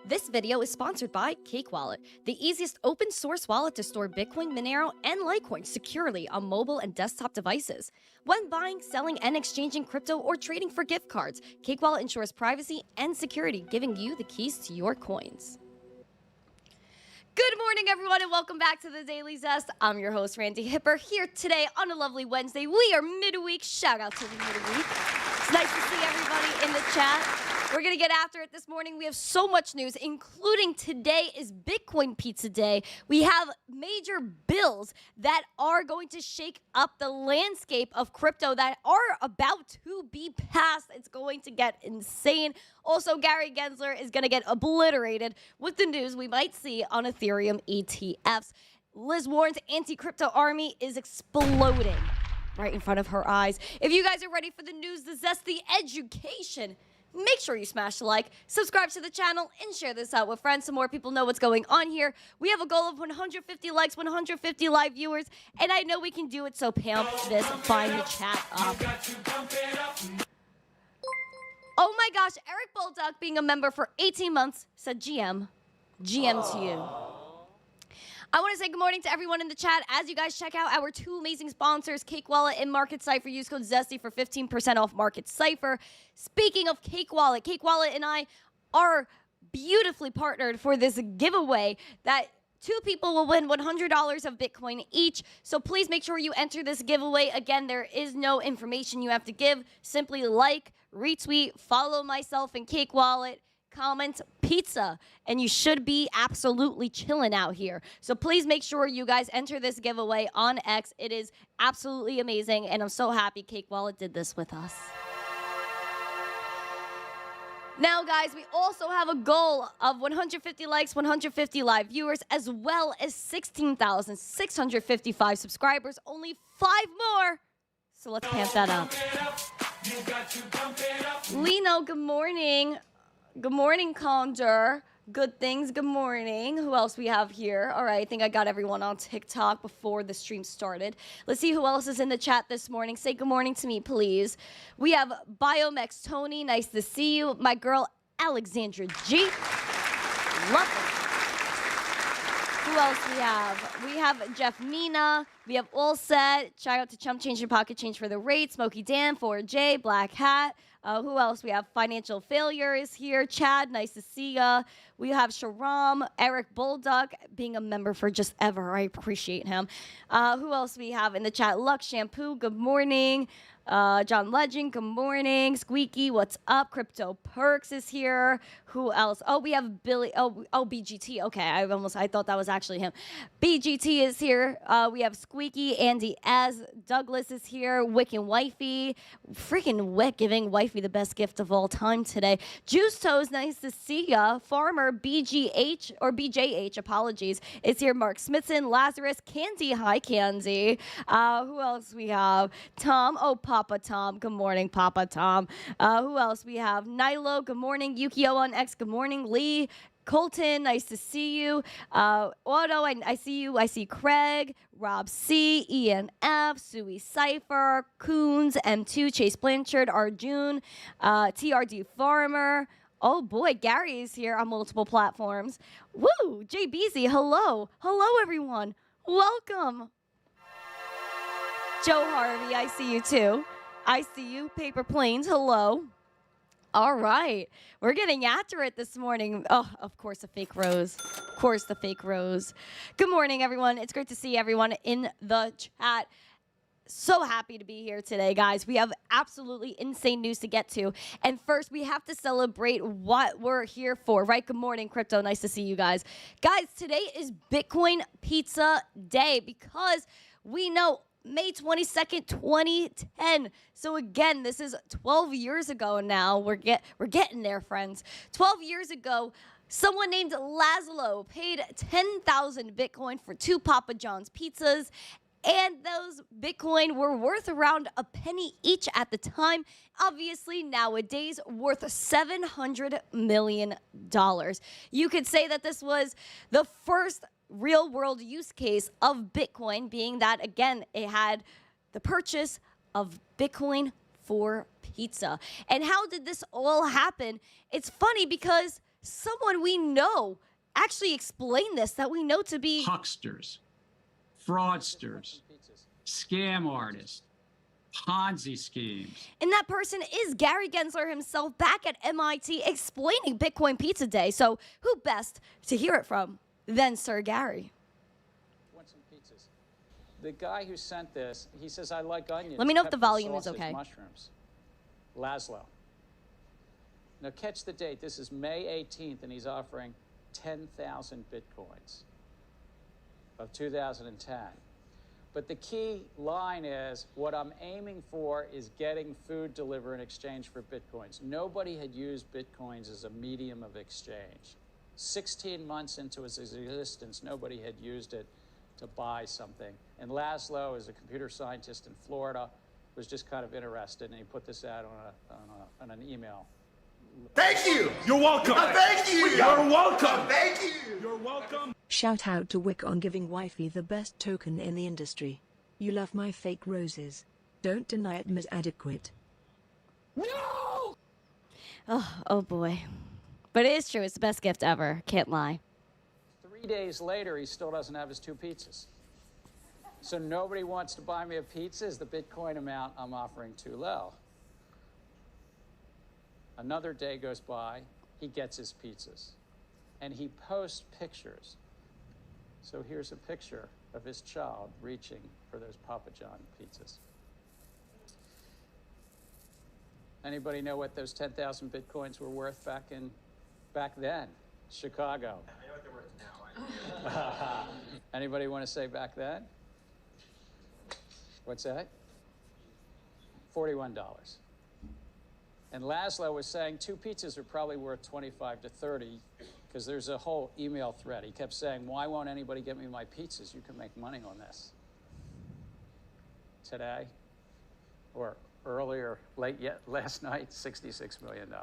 This video is sponsored by Cake Wallet, the easiest open source wallet to store Bitcoin, Monero, and Litecoin securely on mobile and desktop devices. When buying, selling, and exchanging crypto or trading for gift cards, Cake Wallet ensures privacy and security, giving you the keys to your coins. Good morning, everyone, and welcome back to the Daily Zest. I'm your host, Randi Hipper, here today on a lovely Wednesday. We are midweek. Shout out to the midweek. It's nice to see everybody in the chat. We're going to get after it this morning. We have so much news, including today is Bitcoin Pizza Day. We have major bills that are going to shake up the landscape of crypto that are about to be passed. It's going to get insane. Also, Gary Gensler is going to get obliterated with the news we might see on Ethereum ETFs. Liz Warren's anti-crypto army is exploding right in front of her eyes. If you guys are ready for the news, the zest, the education, make sure you smash the like, subscribe to the channel, and share this out with friends so more people know what's going on here. We have a goal of 150 likes, 150 live viewers, and I know we can do it, so pamp this, find the chat up. Oh my gosh, Eric Bolduc, being a member for 18 months, said GM to you. I want to say good morning to everyone in the chat. As you guys check out our two amazing sponsors, Cake Wallet and Market Cipher, use code ZESTY for 15% off Market Cipher. Speaking of Cake Wallet and I are beautifully partnered for this giveaway that two people will win $100 of Bitcoin each. So please make sure you enter this giveaway. Again, there is no information you have to give. Simply like, retweet, follow myself and Cake Wallet, comment pizza, and you should be absolutely chilling out here. So please make sure you guys enter this giveaway on X. It is absolutely amazing, and I'm so happy Cake Wallet did this with us. Now, guys, we also have a goal of 150 likes, 150 live viewers, as well as 16,655 subscribers. Only 5 more. So let's pamp that up. Lino, good morning. Good morning, Condor. Good things, good morning. Who else we have here? All right, I think I got everyone on TikTok before the stream started. Let's see who else is in the chat this morning. Say good morning to me, please. We have Biomex Tony. Nice to see you. My girl, Alexandra G. Love it. Who else we have? We have Jeff Mina. We have All Set. Shout out to Chump Change and Pocket Change for the rate. Smokey Dan, 4J, Black Hat. Who else? We have Financial Failure is here. Chad, nice to see ya. We have Sharam, Eric Bolduc, being a member for just ever. I appreciate him. Who else we have in the chat? Lux Shampoo, good morning. John Legend, good morning. Squeaky, what's up? Crypto Perks is here. Who else? Oh, we have Billy. Oh, BGT. Okay, I thought that was actually him. BGT is here. We have Squeaky, Andy S. Douglas is here. Wick and Wifey. Freaking Wick giving Wifey the best gift of all time today. Juice Toes, nice to see ya. Farmer BGH, or BJH, apologies. It's here. Mark Smithson, Lazarus, Candy. Hi, Candy. Who else we have? Tom. Oh, Papa Tom. Good morning, Papa Tom. Who else we have? Nilo. Good morning. Yukio on X. Good morning. Lee. Colton, nice to see you. Otto, I see you. I see Craig, Rob C, Ian F, Sui Cipher, Coons, M2, Chase Blanchard, Arjun, TRD Farmer. Oh boy, Gary is here on multiple platforms. Woo, JBZ, hello. Hello, everyone. Welcome. Joe Harvey, I see you too. I see you. Paper Planes, hello. All right, we're getting after it this morning. Oh, of course, the fake rose. Of course, the fake rose. Good morning, everyone. It's great to see everyone in the chat. So happy to be here today, guys. We have absolutely insane news to get to. And first, we have to celebrate what we're here for, right? Good morning, crypto. Nice to see you guys. Guys, today is Bitcoin Pizza Day because we know May 22nd, 2010. So again, this is 12 years ago now. We're getting there, friends. 12 years ago, someone named Laszlo paid 10,000 Bitcoin for 2 Papa John's pizzas. And those Bitcoin were worth around a penny each at the time. Obviously, nowadays, worth $700 million. You could say that this was the first real world use case of Bitcoin, being that, again, it had the purchase of Bitcoin for pizza. And how did this all happen? It's funny because someone we know actually explain this, that we know to be hucksters, fraudsters, scam artists, Ponzi schemes. And that person is Gary Gensler himself back at MIT explaining Bitcoin Pizza Day. So who best to hear it from than Sir Gary? Want some pizzas. The guy who sent this, he says, I like onions. Let me know if the pepper, volume is sausage, okay. Mushrooms. Laszlo. Now catch the date. This is May 18th, and he's offering 10,000 Bitcoins of 2010. But the key line is, what I'm aiming for is getting food delivered in exchange for Bitcoins. Nobody had used Bitcoins as a medium of exchange. 16 months into its existence, nobody had used it to buy something. And Laszlo, as a computer scientist in Florida, was just kind of interested, and he put this out on an email. Thank you. You're welcome. Thank you. You're welcome. Thank you. You're welcome. Shout out to Wick on giving wifey the best token in the industry. You love my fake roses. Don't deny it, Ms. Adequate. No! Oh boy. But it is true. It's the best gift ever. Can't lie. 3 days later, he still doesn't have his 2 pizzas. So nobody wants to buy me a pizza. Is the Bitcoin amount I'm offering too low? Another day goes by, he gets his pizzas, and he posts pictures. So here's a picture of his child reaching for those Papa John pizzas. Anybody know what those 10,000 Bitcoins were worth back then? Chicago. I know what they're worth now. Anybody want to say back then? What's that? $41. And Laszlo was saying 2 pizzas are probably worth 25 to 30, because there's a whole email thread. He kept saying, why won't anybody get me my pizzas? You can make money on this. Today, or earlier, last night, $66 million.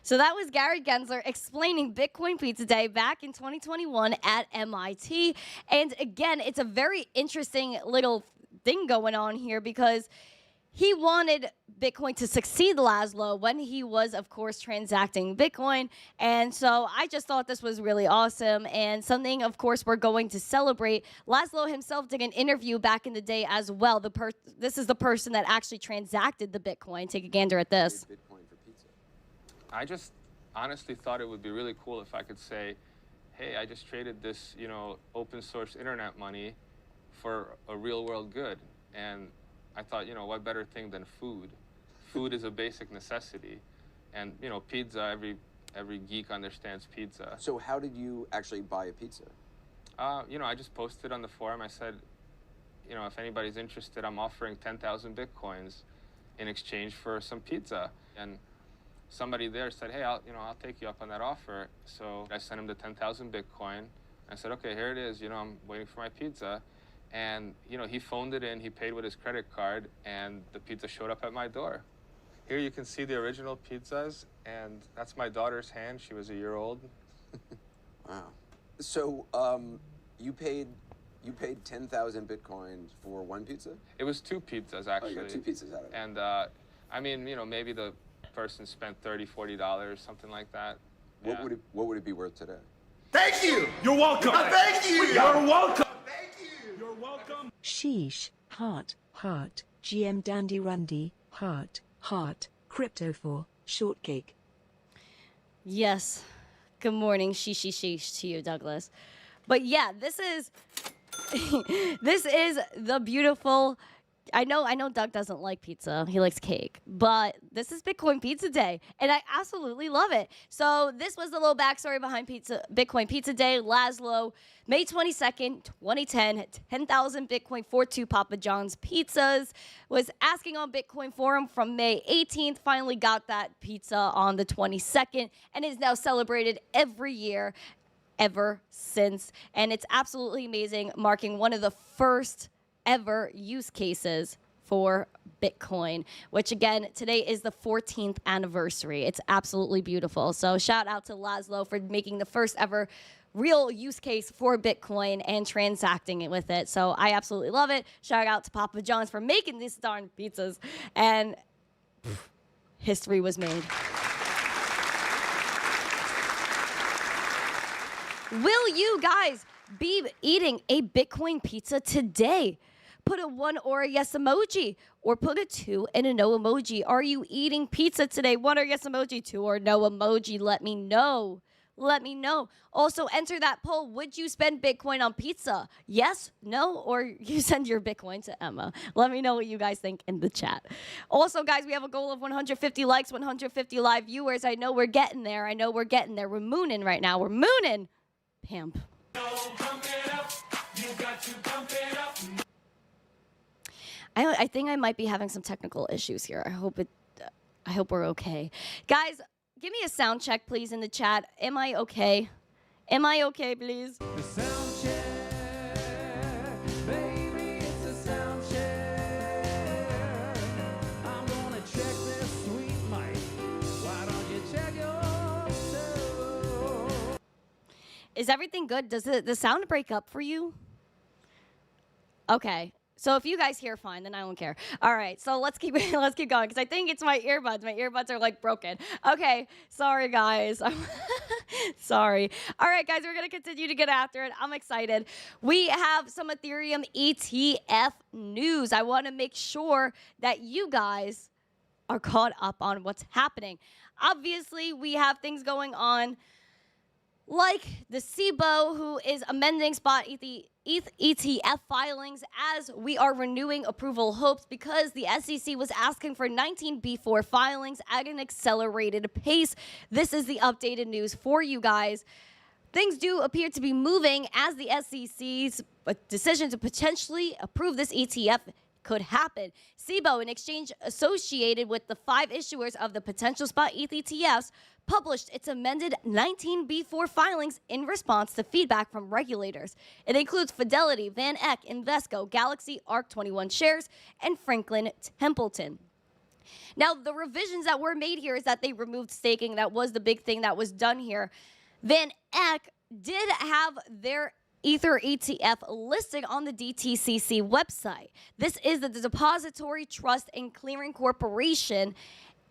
So that was Gary Gensler explaining Bitcoin Pizza Day back in 2021 at MIT. And again, it's a very interesting little thing going on here, because he wanted Bitcoin to succeed Laszlo when he was, of course, transacting Bitcoin. And so I just thought this was really awesome, and something, of course, we're going to celebrate. Laszlo himself did an interview back in the day as well. This is the person that actually transacted the Bitcoin. Take a gander at this. Bitcoin for pizza. I just honestly thought it would be really cool if I could say, hey, I just traded this, open source internet money for a real world good. And I thought, what better thing than food? Food is a basic necessity. And, pizza, every geek understands pizza. So how did you actually buy a pizza? I just posted on the forum. I said, if anybody's interested, I'm offering 10,000 Bitcoins in exchange for some pizza. And somebody there said, hey, I'll take you up on that offer. So I sent him the 10,000 Bitcoin. I said, okay, here it is. I'm waiting for my pizza. And, he phoned it in, he paid with his credit card, and the pizza showed up at my door. Here you can see the original pizzas, and that's my daughter's hand. She was a year old. Wow. So you paid 10,000 Bitcoins for one pizza? It was 2 pizzas, actually. Oh, you got 2 pizzas out of it. And, maybe the person spent $30, $40, something like that. What would it be worth today? Thank you. You're welcome. Thank you. You're welcome. Thank you. You're welcome. Sheesh, heart, GM Dandy Randi, heart, crypto for shortcake. Yes. Good morning, sheesh to you, Douglas. But yeah, this is this is the beautiful. I know Doug doesn't like pizza. He likes cake. But this is Bitcoin Pizza Day, and I absolutely love it. So this was the little backstory behind Bitcoin Pizza Day. Laszlo, May 22nd, 2010, 10,000 Bitcoin for 2 Papa John's pizzas. Was asking on Bitcoin Forum from May 18th. Finally got that pizza on the 22nd, and is now celebrated every year ever since. And it's absolutely amazing, marking one of the first ever use cases for Bitcoin, which again, today is the 14th anniversary. It's absolutely beautiful. So shout out to Laszlo for making the first ever real use case for Bitcoin and transacting it with it. So I absolutely love it. Shout out to Papa John's for making these darn pizzas. And history was made. Will you guys be eating a Bitcoin pizza today? Put a 1 or a yes emoji, or put a 2 and a no emoji. Are you eating pizza today? 1 or yes emoji, 2 or no emoji. Let me know. Let me know. Also, enter that poll. Would you spend Bitcoin on pizza? Yes, no, or you send your Bitcoin to Emma. Let me know what you guys think in the chat. Also, guys, we have a goal of 150 likes, 150 live viewers. I know we're getting there. I know we're getting there. We're mooning right now. We're mooning. Pimp. I think I might be having some technical issues here. I hope we're okay. Guys, give me a sound check, please, in the chat. Am I okay? Am I okay, please? The sound check, baby, it's a sound check. I'm gonna check this sweet mic. Why don't you check yourself? Is everything good? Does the sound break up for you? Okay. So if you guys hear fine, then I don't care. All right, so let's keep going because I think it's my earbuds. My earbuds are like broken. Okay, sorry guys. Sorry. All right, guys, we're gonna continue to get after it. I'm excited. We have some Ethereum ETF news. I want to make sure that you guys are caught up on what's happening. Obviously, we have things going on like the SHIB, who is amending spot ETH ETF filings as we are renewing approval hopes because the SEC was asking for 19B4 filings at an accelerated pace. This is the updated news for you guys. Things do appear to be moving as the SEC's decision to potentially approve this ETF could happen. SHIB, an exchange associated with the 5 issuers of the potential spot ETH ETFs, published its amended 19B4 filings in response to feedback from regulators. It includes Fidelity, Van Eck, Invesco, Galaxy, ARK21 Shares, and Franklin Templeton. Now, the revisions that were made here is that they removed staking. That was the big thing that was done here. Van Eck did have their Ether ETF listed on the DTCC website. This is the Depository Trust and Clearing Corporation,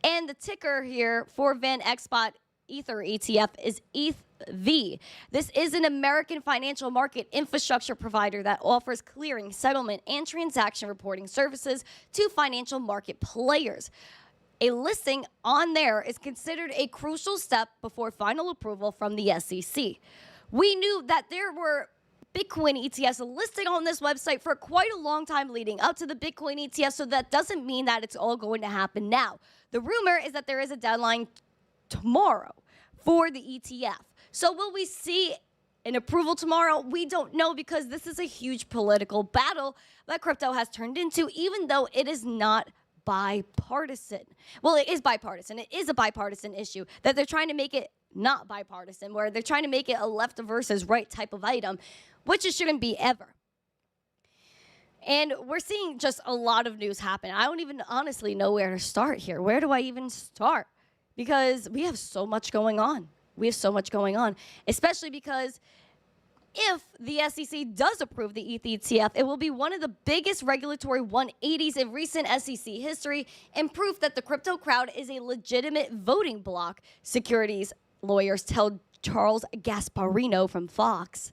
and the ticker here for Van Eck Spot Ether ETF is ETHV. This is an American financial market infrastructure provider that offers clearing, settlement, and transaction reporting services to financial market players. A listing on there is considered a crucial step before final approval from the SEC. We knew that there were Bitcoin ETFs listed on this website for quite a long time leading up to the Bitcoin ETF, so that doesn't mean that it's all going to happen now. The rumor is that there is a deadline tomorrow for the ETF. So will we see an approval tomorrow? We don't know because this is a huge political battle that crypto has turned into, even though it is not bipartisan. Well, it is bipartisan. It is a bipartisan issue that they're trying to make it not bipartisan, where they're trying to make it a left versus right type of item, which it shouldn't be ever. And we're seeing just a lot of news happen. I don't even honestly know where to start here. Where do I even start? Because we have so much going on. We have so much going on, especially because if the SEC does approve the ETH ETF, it will be one of the biggest regulatory 180s in recent SEC history and proof that the crypto crowd is a legitimate voting bloc, securities lawyers tell Charles Gasparino from Fox.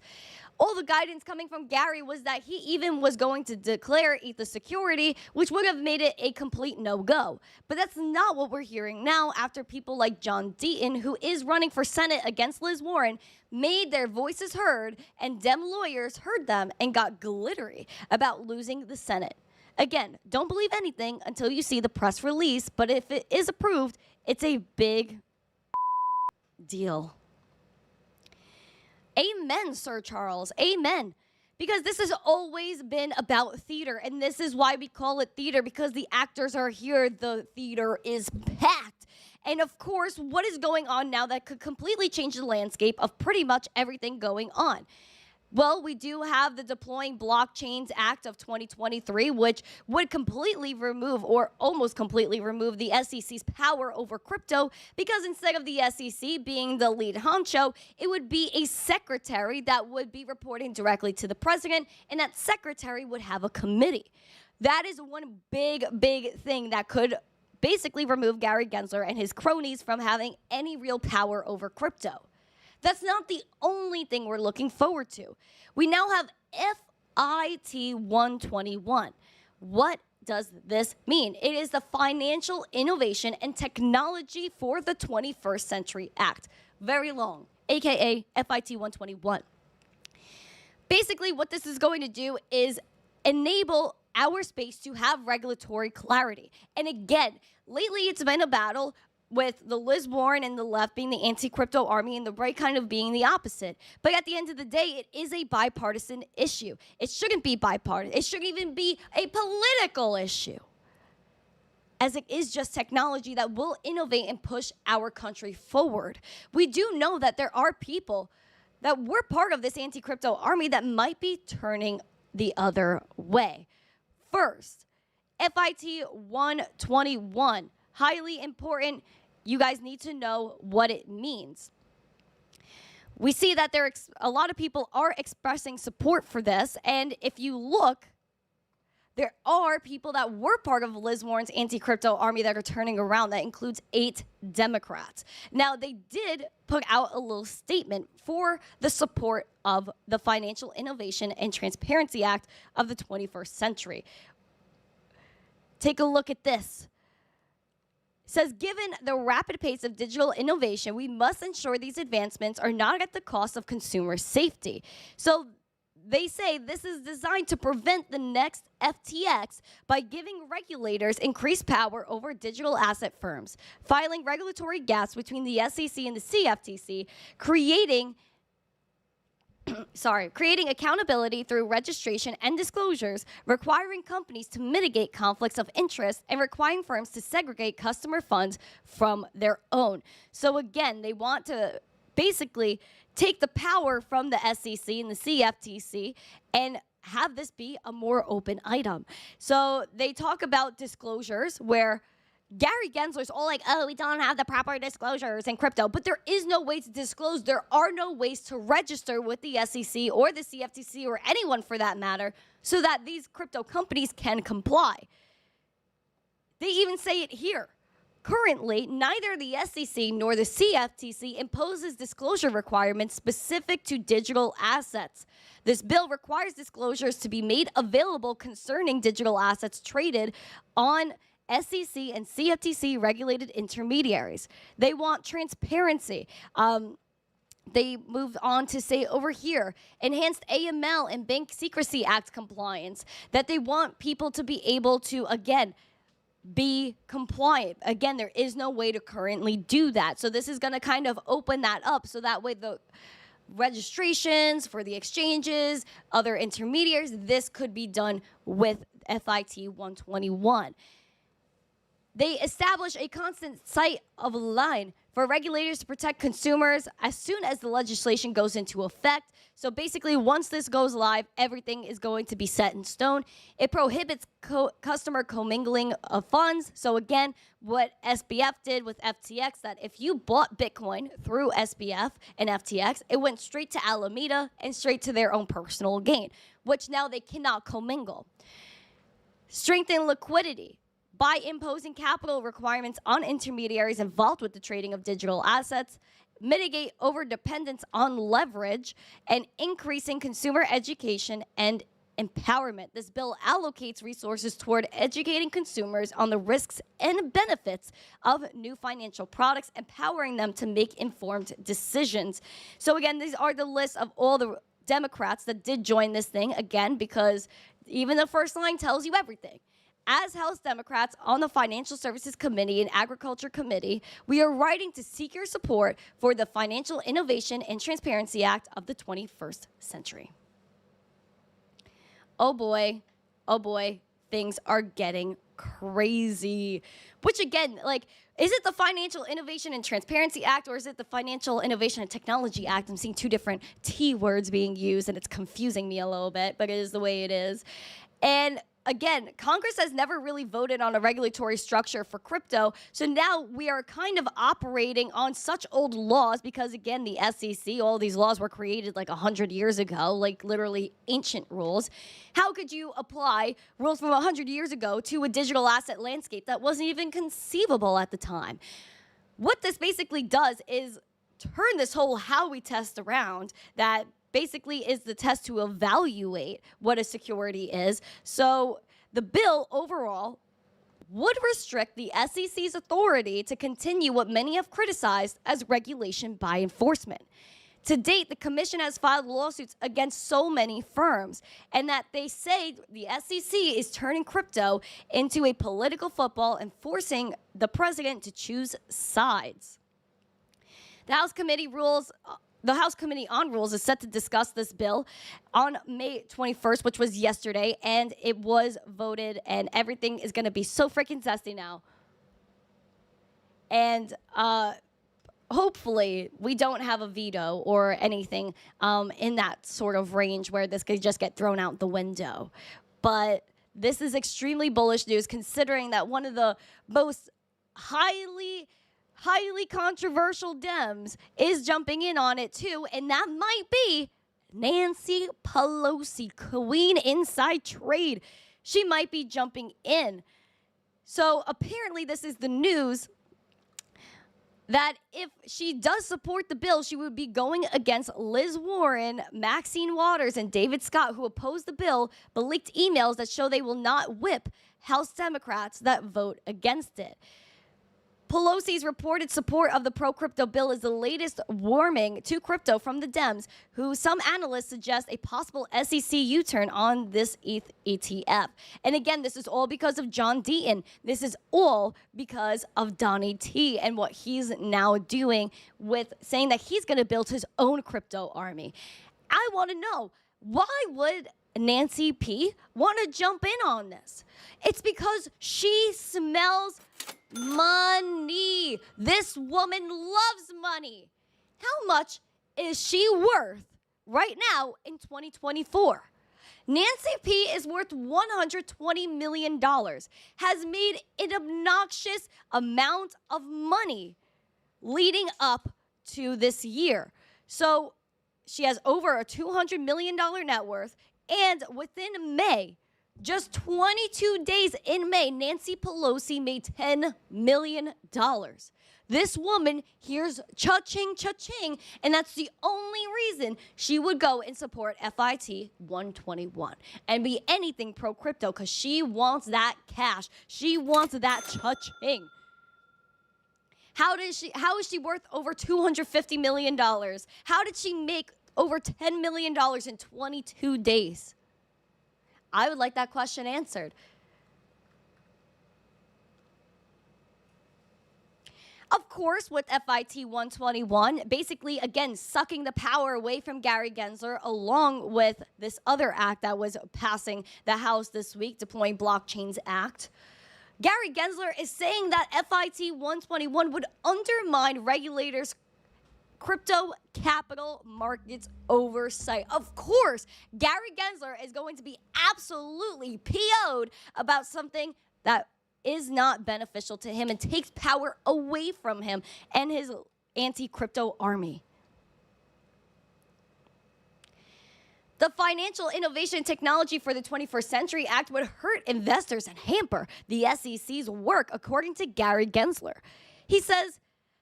All the guidance coming from Gary was that he even was going to declare ETH a security, which would have made it a complete no-go. But that's not what we're hearing now after people like John Deaton, who is running for Senate against Liz Warren, made their voices heard, and Dem lawyers heard them and got glittery about losing the Senate. Again, don't believe anything until you see the press release, but if it is approved, it's a big deal. Amen, Sir Charles. Amen. Because this has always been about theater, and this is why we call it theater, because the actors are here. The theater is packed. And of course, what is going on now that could completely change the landscape of pretty much everything going on? Well, we do have the Deploying Blockchains Act of 2023, which would completely remove or almost completely remove the SEC's power over crypto, because instead of the SEC being the lead honcho, it would be a secretary that would be reporting directly to the president, and that secretary would have a committee. That is one big thing that could basically remove Gary Gensler and his cronies from having any real power over crypto. That's not the only thing we're looking forward to. We now have FIT 121. What does this mean? It is the Financial Innovation and Technology for the 21st Century Act. Very long, aka FIT 121. Basically, what this is going to do is enable our space to have regulatory clarity. And again, lately it's been a battle with the Liz Warren and the left being the anti-crypto army and the right kind of being the opposite. But at the end of the day, it is a bipartisan issue. It shouldn't be bipartisan. It shouldn't even be a political issue, as it is just technology that will innovate and push our country forward. We do know that there are people that were part of this anti-crypto army that might be turning the other way. First, FIT 121, highly important. You guys need to know what it means. We see that a lot of people are expressing support for this, and if you look, there are people that were part of Liz Warren's anti-crypto army that are turning around. That includes 8 Democrats. Now, they did put out a little statement for the support of the Financial Innovation and Transparency Act of the 21st century. Take a look at this. It says, given the rapid pace of digital innovation, we must ensure these advancements are not at the cost of consumer safety. So they say this is designed to prevent the next FTX by giving regulators increased power over digital asset firms, filing regulatory gaps between the SEC and the CFTC, creating accountability through registration and disclosures, requiring companies to mitigate conflicts of interest, and requiring firms to segregate customer funds from their own. So again, they want to basically take the power from the SEC and the CFTC and have this be a more open item. So they talk about disclosures where Gary Gensler's all like, oh, we don't have the proper disclosures in crypto, but there is no way to disclose. There are no ways to register with the SEC or the CFTC or anyone for that matter so that these crypto companies can comply. They even say it here. Currently, neither the SEC nor the CFTC imposes disclosure requirements specific to digital assets. This bill requires disclosures to be made available concerning digital assets traded on SEC and CFTC regulated intermediaries. They want transparency. They moved on to say over here, enhanced AML and Bank Secrecy Act compliance, that they want people to be able to, again, be compliant. Again, there is no way to currently do that. So this is going to kind of open that up so that way the registrations for the exchanges, other intermediaries, this could be done with FIT 121. They establish a constant sight of line for regulators to protect consumers as soon as the legislation goes into effect. So basically, once this goes live, everything is going to be set in stone. It prohibits customer commingling of funds. So again, what SBF did with FTX, that if you bought Bitcoin through SBF and FTX, it went straight to Alameda and straight to their own personal gain, which now they cannot commingle. Strengthen liquidity by imposing capital requirements on intermediaries involved with the trading of digital assets, mitigate overdependence on leverage, and increasing consumer education and empowerment. This bill allocates resources toward educating consumers on the risks and benefits of new financial products, empowering them to make informed decisions. So again, these are the list of all the Democrats that did join this thing, again, because even the first line tells you everything. As House Democrats on the Financial Services Committee and Agriculture Committee, we are writing to seek your support for the Financial Innovation and Transparency Act of the 21st century. Oh boy, things are getting crazy. Which again, like, is it the Financial Innovation and Transparency Act or is it the Financial Innovation and Technology Act? I'm seeing two different T words being used and it's confusing me a little bit, but it is the way it is. And again, Congress has never really voted on a regulatory structure for crypto. So now we are kind of operating on such old laws because, again, the SEC, all these laws were created like 100 years ago, like literally ancient rules. How could you apply rules from 100 years ago to a digital asset landscape that wasn't even conceivable at the time? What this basically does is turn this whole how we test around that basically is the test to evaluate what a security is. So the bill overall would restrict the SEC's authority to continue what many have criticized as regulation by enforcement. To date, the commission has filed lawsuits against so many firms, and that they say the SEC is turning crypto into a political football and forcing the president to choose sides. The House Committee on Rules is set to discuss this bill on May 21st, which was yesterday, and it was voted, and everything is going to be so freaking zesty now. And hopefully we don't have a veto or anything in that sort of range where this could just get thrown out the window. But this is extremely bullish news, considering that one of the most highly controversial Dems is jumping in on it too, and that might be Nancy Pelosi, Queen Inside Trade. She might be jumping in. So apparently this is the news that if she does support the bill, she would be going against Liz Warren, Maxine Waters, and David Scott, who opposed the bill, but leaked emails that show they will not whip House Democrats that vote against it. Pelosi's reported support of the pro-crypto bill is the latest warming to crypto from the Dems, who some analysts suggest a possible SEC U-turn on this ETH ETF. And again, this is all because of John Deaton. This is all because of Donnie T and what he's now doing with saying that he's going to build his own crypto army. I want to know, why would Nancy P want to jump in on this? It's because she smells money. This woman loves money. How much is she worth right now in 2024? Nancy P is worth $120 million, has made an obnoxious amount of money leading up to this year. So she has over a $200 million net worth, and within May, just 22 days in May, Nancy Pelosi made $10 million. This woman hears cha-ching, cha-ching, and that's the only reason she would go and support FIT 121 and be anything pro-crypto, because she wants that cash. She wants that cha-ching. How is she worth over $250 million? How did she make over $10 million in 22 days? I would like that question answered. Of course, with FIT 121, basically, again, sucking the power away from Gary Gensler, along with this other act that was passing the House this week, Deploying Blockchains Act. Gary Gensler is saying that FIT 121 would undermine regulators' crypto capital markets oversight. Of course, Gary Gensler is going to be absolutely PO'd about something that is not beneficial to him and takes power away from him and his anti-crypto army. The Financial Innovation Technology for the 21st Century Act would hurt investors and hamper the SEC's work, according to Gary Gensler. He says,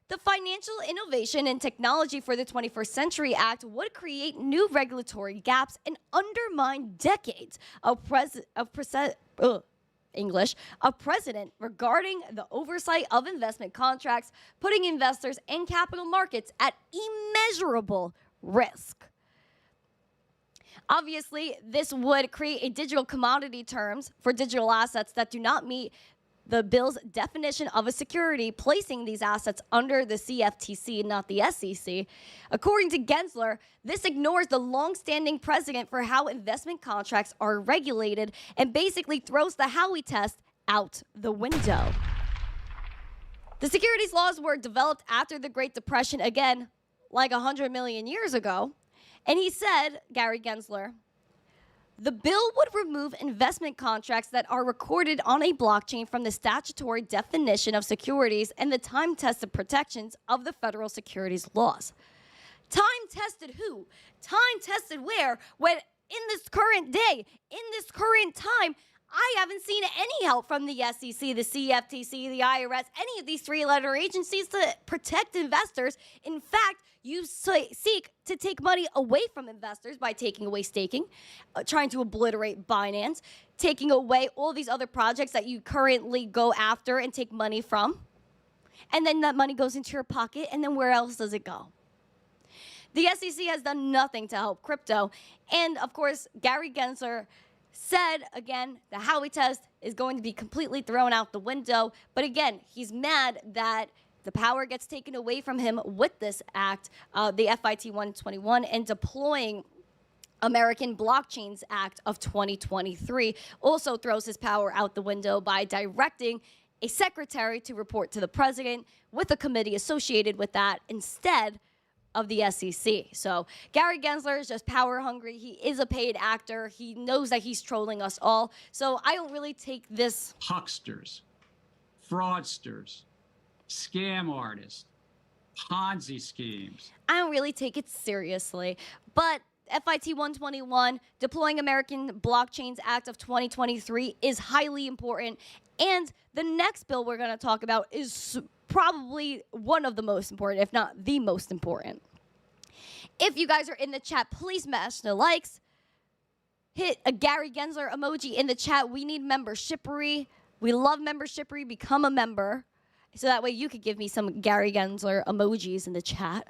the Financial Innovation and Technology for the 21st Century Act would create new regulatory gaps and undermine decades of precedent regarding the oversight of investment contracts, putting investors and capital markets at immeasurable risk. Obviously, this would create a digital commodity terms for digital assets that do not meet the bill's definition of a security, placing these assets under the CFTC, not the SEC. According to Gensler, this ignores the long-standing precedent for how investment contracts are regulated and basically throws the Howey test out the window. The securities laws were developed after the Great Depression, again, like 100 million years ago. And he said, Gary Gensler, The bill would remove investment contracts that are recorded on a blockchain from the statutory definition of securities and the time-tested protections of the federal securities laws. Time-tested who? Time-tested where? When in this current day, in this current time, I haven't seen any help from the SEC, the CFTC, the IRS, any of these three-letter agencies to protect investors. In fact, you seek to take money away from investors by taking away staking, trying to obliterate Binance, taking away all these other projects that you currently go after and take money from. And then that money goes into your pocket, and then where else does it go? The SEC has done nothing to help crypto. And, of course, Gary Gensler said, again, the Howey test is going to be completely thrown out the window. But, again, he's mad that the power gets taken away from him with this act, the FIT 121, and deploying American Blockchains Act of 2023 also throws his power out the window by directing a secretary to report to the president with a committee associated with that instead of the SEC. So Gary Gensler is just power hungry. He is a paid actor. He knows that he's trolling us all. So I don't really take this. Hucksters, fraudsters, scam artists, Ponzi schemes. I don't really take it seriously. But FIT 121, deploying American Blockchains Act of 2023, is highly important. And the next bill we're going to talk about is probably one of the most important, if not the most important. If you guys are in the chat, please smash the likes. Hit a Gary Gensler emoji in the chat. We need membershipery. We love membershipery. Become a member. So that way you could give me some Gary Gensler emojis in the chat.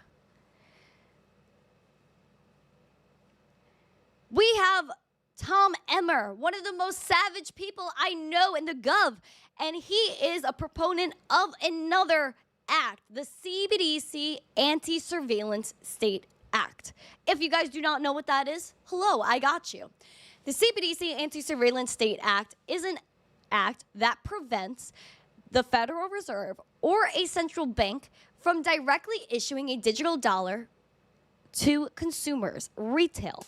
We have Tom Emmer, one of the most savage people I know in the Gov. And he is a proponent of another act, the CBDC Anti-Surveillance State Act. If you guys do not know what that is, hello, I got you. The CBDC Anti-Surveillance State Act is an act that prevents the Federal Reserve or a central bank from directly issuing a digital dollar to consumers, retail,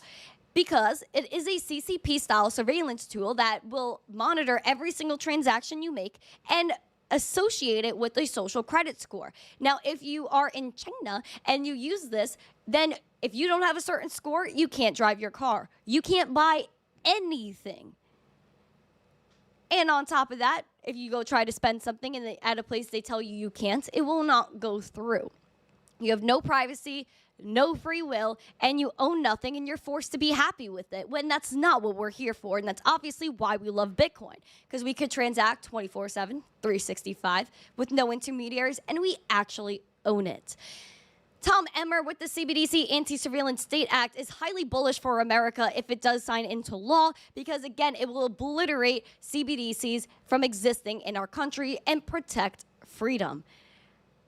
because it is a CCP-style surveillance tool that will monitor every single transaction you make and associate it with a social credit score. Now, if you are in China and you use this, then if you don't have a certain score, you can't drive your car. You can't buy anything. And on top of that, if you go try to spend something and at a place they tell you you can't, it will not go through. You have no privacy, no free will, and you own nothing, and you're forced to be happy with it, when that's not what we're here for. And that's obviously why we love Bitcoin, because we could transact 24/7, 365 with no intermediaries, and we actually own it. Tom Emmer with the CBDC Anti-Surveillance State Act is highly bullish for America if it does sign into law, because again, it will obliterate CBDCs from existing in our country and protect freedom.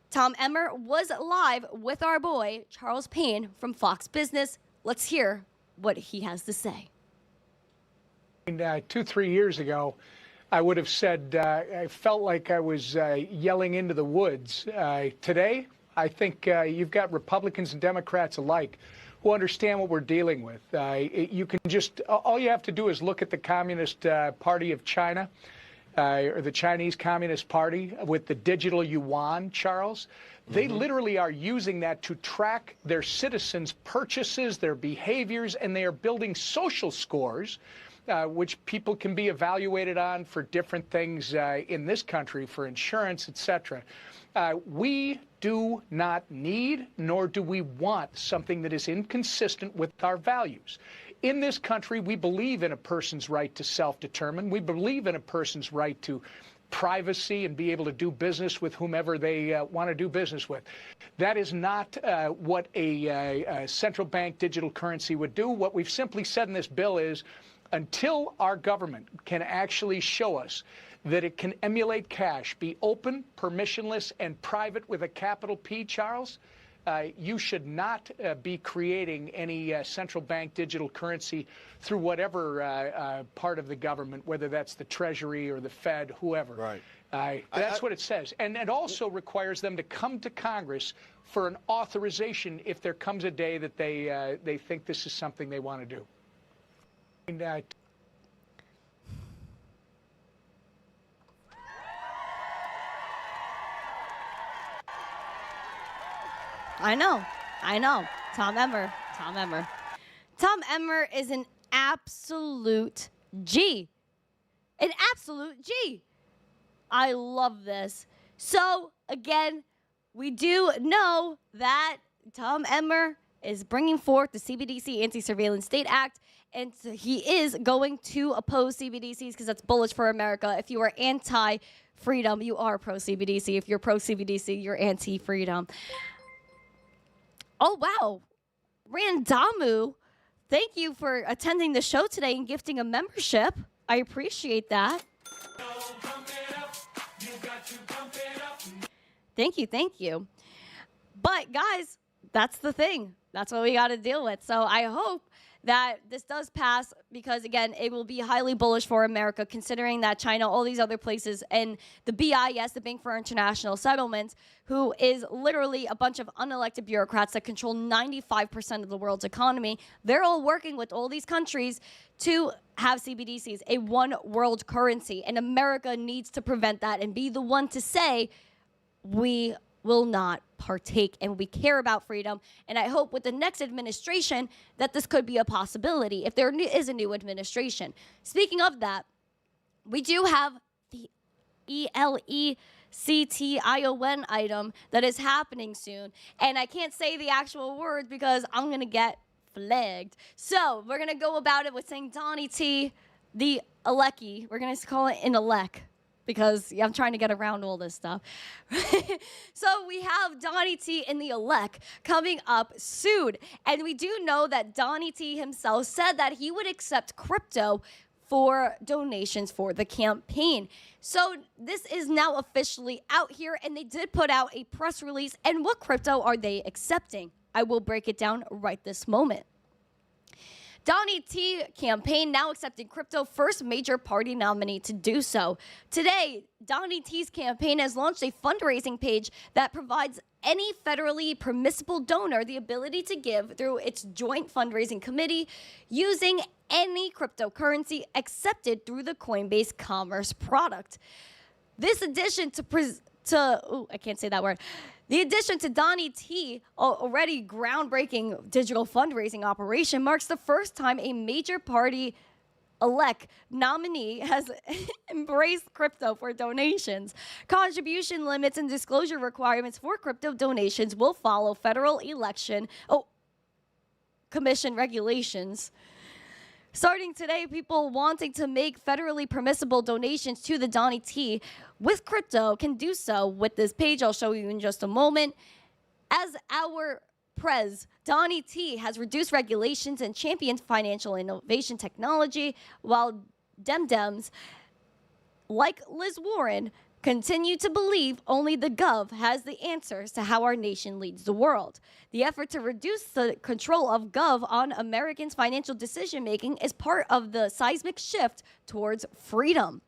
Tom Emmer was live with our boy, Charles Payne from Fox Business. Let's hear what he has to say. 2-3 years ago, I would have said I felt like I was yelling into the woods. Today, I think you've got Republicans and Democrats alike who understand what we're dealing with. You can just, all you have to do is look at the Communist Party of China, or the Chinese Communist Party with the digital yuan, Charles. They literally are using that to track their citizens' purchases, their behaviors, and they are building social scores, which people can be evaluated on for different things in this country, for insurance, etc. We do not need, nor do we want, something that is inconsistent with our values. In this country, we believe in a person's right to self-determine. We believe in a person's right to privacy and be able to do business with whomever they want to do business with. That is not what a central bank digital currency would do. What we've simply said in this bill is, until our government can actually show us that it can emulate cash, be open, permissionless, and private with a capital P, Charles, you should not be creating any central bank digital currency through whatever part of the government, whether that's the Treasury or the Fed, whoever. Right. That's what it says. And it also requires them to come to Congress for an authorization if there comes a day that they think this is something they want to do. I know. Tom Emmer. Tom Emmer is an absolute G. An absolute G. I love this. So, again, we do know that Tom Emmer is bringing forth the CBDC Anti-Surveillance State Act, and he is going to oppose CBDCs because that's bullish for America. If you are anti-freedom, you are pro-CBDC. If you're pro-CBDC, you're anti-freedom. Oh, wow. Randamu, thank you for attending the show today and gifting a membership. I appreciate that. Thank you. But, guys, that's the thing. That's what we got to deal with. So I hope that this does pass because, again, it will be highly bullish for America considering that China, all these other places, and the BIS, the Bank for International Settlements, who is literally a bunch of unelected bureaucrats that control 95% of the world's economy, they're all working with all these countries to have CBDCs, a one world currency. And America needs to prevent that and be the one to say, we will not partake and we care about freedom. And I hope with the next administration that this could be a possibility if there is a new administration. Speaking of that, we do have the ELECTION item that is happening soon. And I can't say the actual words because I'm going to get flagged. So we're going to go about it with saying Donnie T, the Aleki. We're going to call it an Elec, because I'm trying to get around all this stuff. So we have Donnie T and the Elec coming up soon. And we do know that Donnie T himself said that he would accept crypto for donations for the campaign. So this is now officially out here, and they did put out a press release. And what crypto are they accepting? I will break it down right this moment. Donnie T campaign now accepting crypto, first major party nominee to do so. Today, Donnie T's campaign has launched a fundraising page that provides any federally permissible donor the ability to give through its joint fundraising committee using any cryptocurrency accepted through the Coinbase Commerce product. This addition The addition to Donnie T, already groundbreaking digital fundraising operation, marks the first time a major party elect nominee has embraced crypto for donations. Contribution limits and disclosure requirements for crypto donations will follow Federal Election Commission regulations. Starting today, people wanting to make federally permissible donations to the Donnie T with crypto can do so with this page I'll show you in just a moment. As our Prez, Donnie T has reduced regulations and championed financial innovation technology, while Dems, like Liz Warren, continue to believe only the Gov has the answers to how our nation leads the world. The effort to reduce the control of Gov on Americans' financial decision-making is part of the seismic shift towards freedom.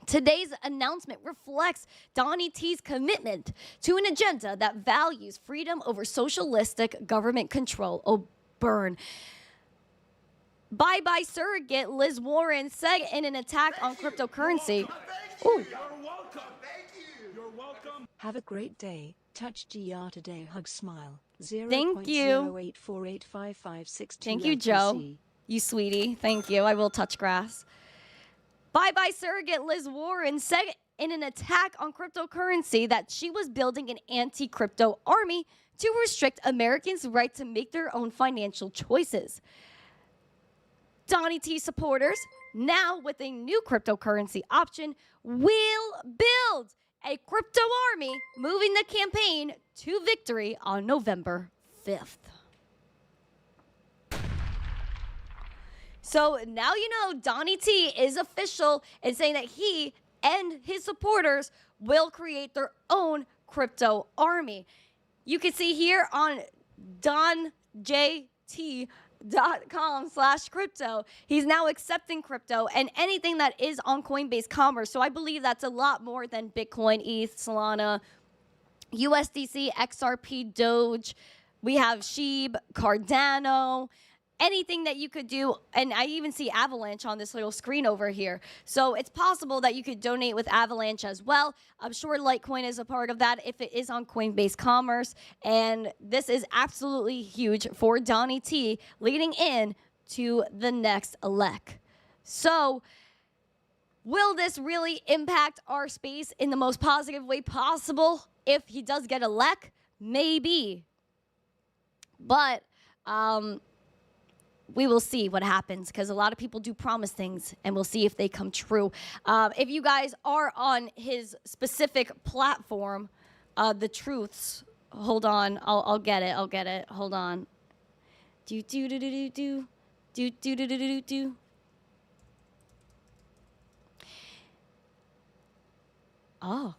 Today's announcement reflects Donnie T's commitment to an agenda that values freedom over socialistic government control. Oh, burn. Bye-bye surrogate Liz Warren said in an attack on cryptocurrency. Ooh. Have a great day. Touch GR today. Hug smile. Thank you. 0.08485562 Thank you, Joe. You sweetie. Thank you. I will touch grass. Bye-bye surrogate Liz Warren said in an attack on cryptocurrency that she was building an anti-crypto army to restrict Americans' right to make their own financial choices. Donnie T supporters, now with a new cryptocurrency option, will build a crypto army, moving the campaign to victory on November 5th. So now you know Donnie T is official in saying that he and his supporters will create their own crypto army. You can see here on donjt.com/crypto. He's now accepting crypto and anything that is on Coinbase Commerce. So I believe that's a lot more than Bitcoin, ETH, Solana, USDC, XRP, Doge. We have SHIB, Cardano, anything that you could do, and I even see Avalanche on this little screen over here. So it's possible that you could donate with Avalanche as well. I'm sure Litecoin is a part of that if it is on Coinbase Commerce. And this is absolutely huge for Donnie T leading in to the next elect. So will this really impact our space in the most positive way possible? If he does get elect, maybe. But we will see what happens, because a lot of people do promise things, and we'll see if they come true. If you guys are on his specific platform, the Truths, hold on, I'll get it, hold on. Do do do do do do do do do do do do. Oh.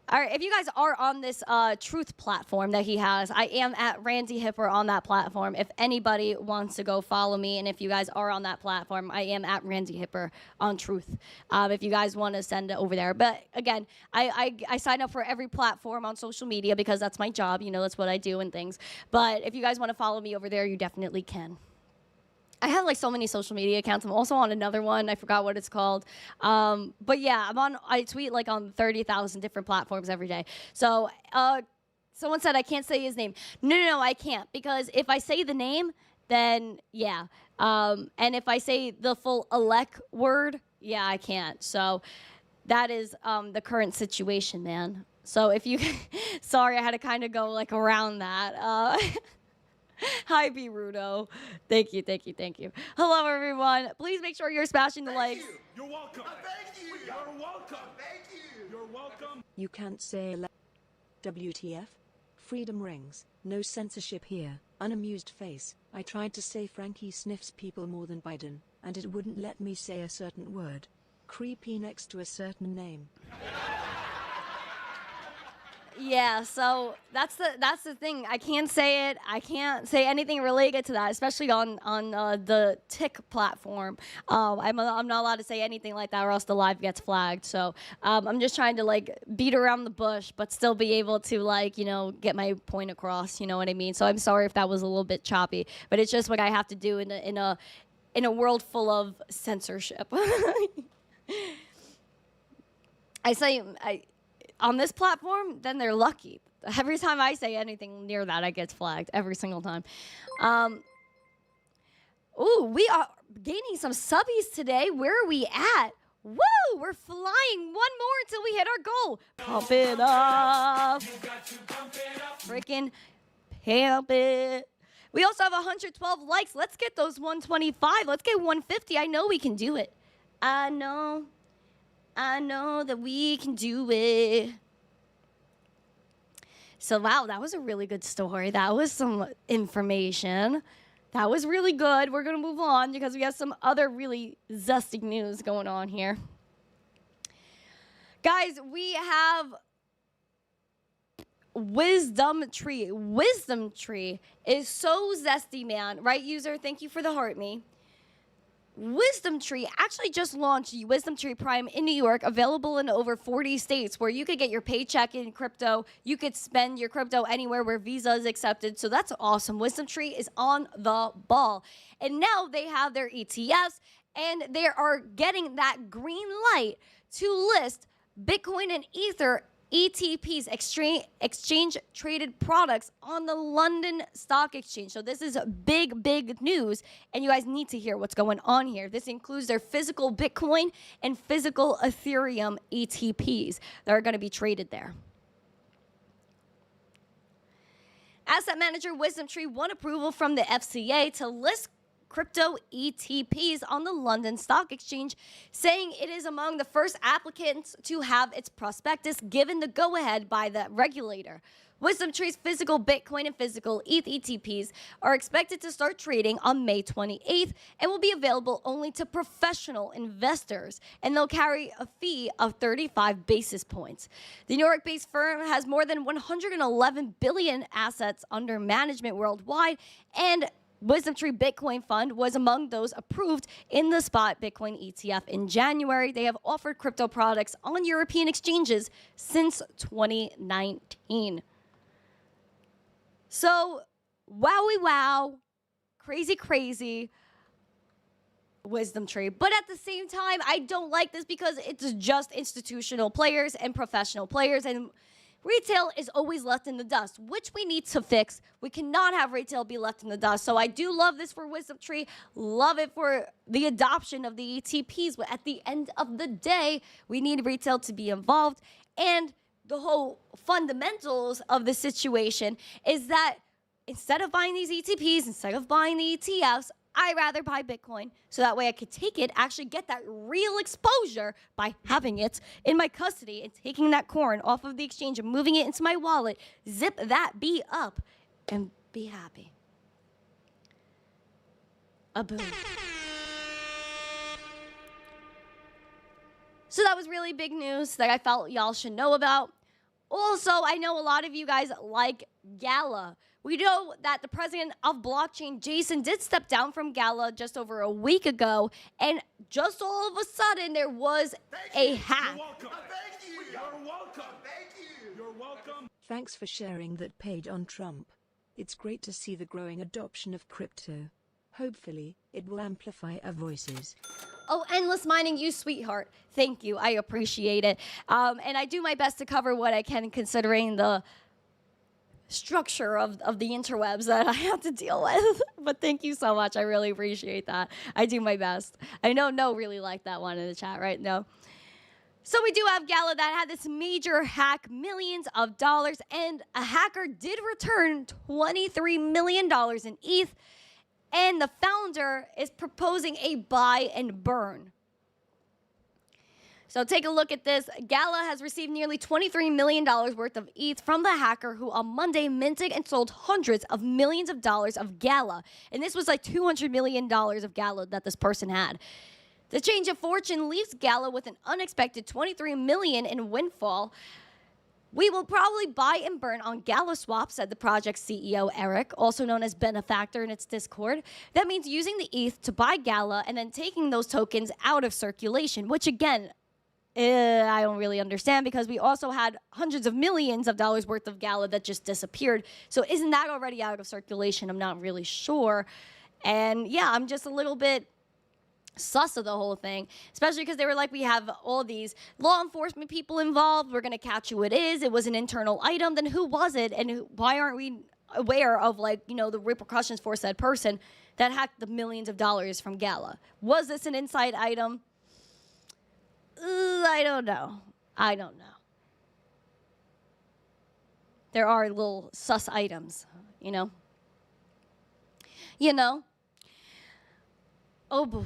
All right, if you guys are on this Truth platform that he has, I am at Randi Hipper on that platform. If anybody wants to go follow me, and if you guys are on that platform, I am at Randi Hipper on Truth. If you guys want to send it over there. But again, I sign up for every platform on social media because that's my job. You know, that's what I do and things. But if you guys want to follow me over there, you definitely can. I have like so many social media accounts. I'm also on another one. I forgot what it's called. But yeah, I tweet like on 30,000 different platforms every day. So someone said I can't say his name. No, I can't, because if I say the name, then yeah. And if I say the full elect word, yeah, I can't. So that is the current situation, man. So if you, sorry, I had to kind of go like around that. Hi, B. Rudo. Thank you. Hello, everyone. Please make sure you're smashing the likes. You're welcome. Thank you. You're welcome. Thank you. You're welcome. You can't say WTF? Freedom rings. No censorship here. Unamused face. I tried to say Frankie sniffs people more than Biden, and it wouldn't let me say a certain word. Creepy next to a certain name. Yeah, so that's the thing. I can't say it. I can't say anything related to that, especially on the TIC platform. I'm not allowed to say anything like that, or else the live gets flagged. So I'm just trying to like beat around the bush, but still be able to like, you know, get my point across. You know what I mean? So I'm sorry if that was a little bit choppy, but it's just what I have to do in a world full of censorship. On this platform, then they're lucky. Every time I say anything near that, I get flagged every single time. Ooh, we are gaining some subbies today. Where are we at? Woo! We're flying. One more until we hit our goal. Pump it up. Freaking pump it. We also have 112 likes. Let's get those 125. Let's get 150. I know we can do it. I know that we can do it. So, wow, that was a really good story. That was some information. That was really good. We're going to move on because we have some other really zesty news going on here. Guys, we have Wisdom Tree. Wisdom Tree is so zesty, man. Right, user? Thank you for the heart me. Wisdom Tree actually just launched Wisdom Tree Prime in New York, available in over 40 states, where you could get your paycheck in crypto. You could spend your crypto anywhere where Visa is accepted. So that's awesome. Wisdom Tree is on the ball. And now they have their ETFs, and they are getting that green light to list Bitcoin and Ether ETPs, exchange-traded products, on the London Stock Exchange. So this is big, big news, and you guys need to hear what's going on here. This includes their physical Bitcoin and physical Ethereum ETPs that are going to be traded there. Asset manager Wisdom Tree won approval from the FCA to list crypto ETPs on the London Stock Exchange, saying it is among the first applicants to have its prospectus given the go-ahead by the regulator. Wisdom Tree's physical Bitcoin and physical ETH ETPs are expected to start trading on May 28th and will be available only to professional investors, and they'll carry a fee of 35 basis points. The New York-based firm has more than 111 billion assets under management worldwide, and Wisdom Tree Bitcoin Fund was among those approved in the spot Bitcoin ETF in January. They have offered crypto products on European exchanges since 2019. So, wowie wow, crazy wisdom tree. But at the same time, I don't like this because it's just institutional players and professional players, and retail is always left in the dust, which we need to fix. We cannot have retail be left in the dust. So I do love this for wisdom tree, love it for the adoption of the ETPs, but at the end of the day, we need retail to be involved. And the whole fundamentals of the situation is that instead of buying these ETPs, instead of buying the ETFs, I'd rather buy Bitcoin so that way I could take it, actually get that real exposure by having it in my custody and taking that coin off of the exchange and moving it into my wallet, zip that B up, and be happy. A boom. So that was really big news that I felt y'all should know about. Also, I know a lot of you guys like Gala. We know that the president of blockchain, Jason, did step down from Gala just over a week ago, and just all of a sudden there was a hack. You're welcome. Thank you. You're welcome. Thank you. You're welcome. Thanks for sharing that page on Trump. It's great to see the growing adoption of crypto. Hopefully, it will amplify our voices. Oh, Endless Mining, you sweetheart. Thank you. I appreciate it. And I do my best to cover what I can considering the structure of the interwebs that I have to deal with. But thank you so much. I really appreciate that. I do my best. I know No really liked that one in the chat, right? No. So we do have Gala that had this major hack, millions of dollars, and a hacker did return $23 million in ETH, and the founder is proposing a buy and burn. So take a look at this. Gala has received nearly $23 million worth of ETH from the hacker who on Monday minted and sold hundreds of millions of dollars of Gala. And this was like $200 million of Gala that this person had. The change of fortune leaves Gala with an unexpected $23 million in windfall. We will probably buy and burn on Gala Swap, said the project's CEO, Eric, also known as Benefactor in its Discord. That means using the ETH to buy Gala and then taking those tokens out of circulation, which again, I don't really understand because we also had hundreds of millions of dollars worth of Gala that just disappeared. So isn't that already out of circulation? I'm not really sure. And yeah, I'm just a little bit sus of the whole thing, especially because they were like, we have all these law enforcement people involved. We're going to catch who it is. It was an internal item. Then who was it? And why aren't we aware of, like, you know, the repercussions for said person that hacked the millions of dollars from Gala? Was this an inside item? I don't know. I don't know. There are little sus items, you know? You know? Oh, boy.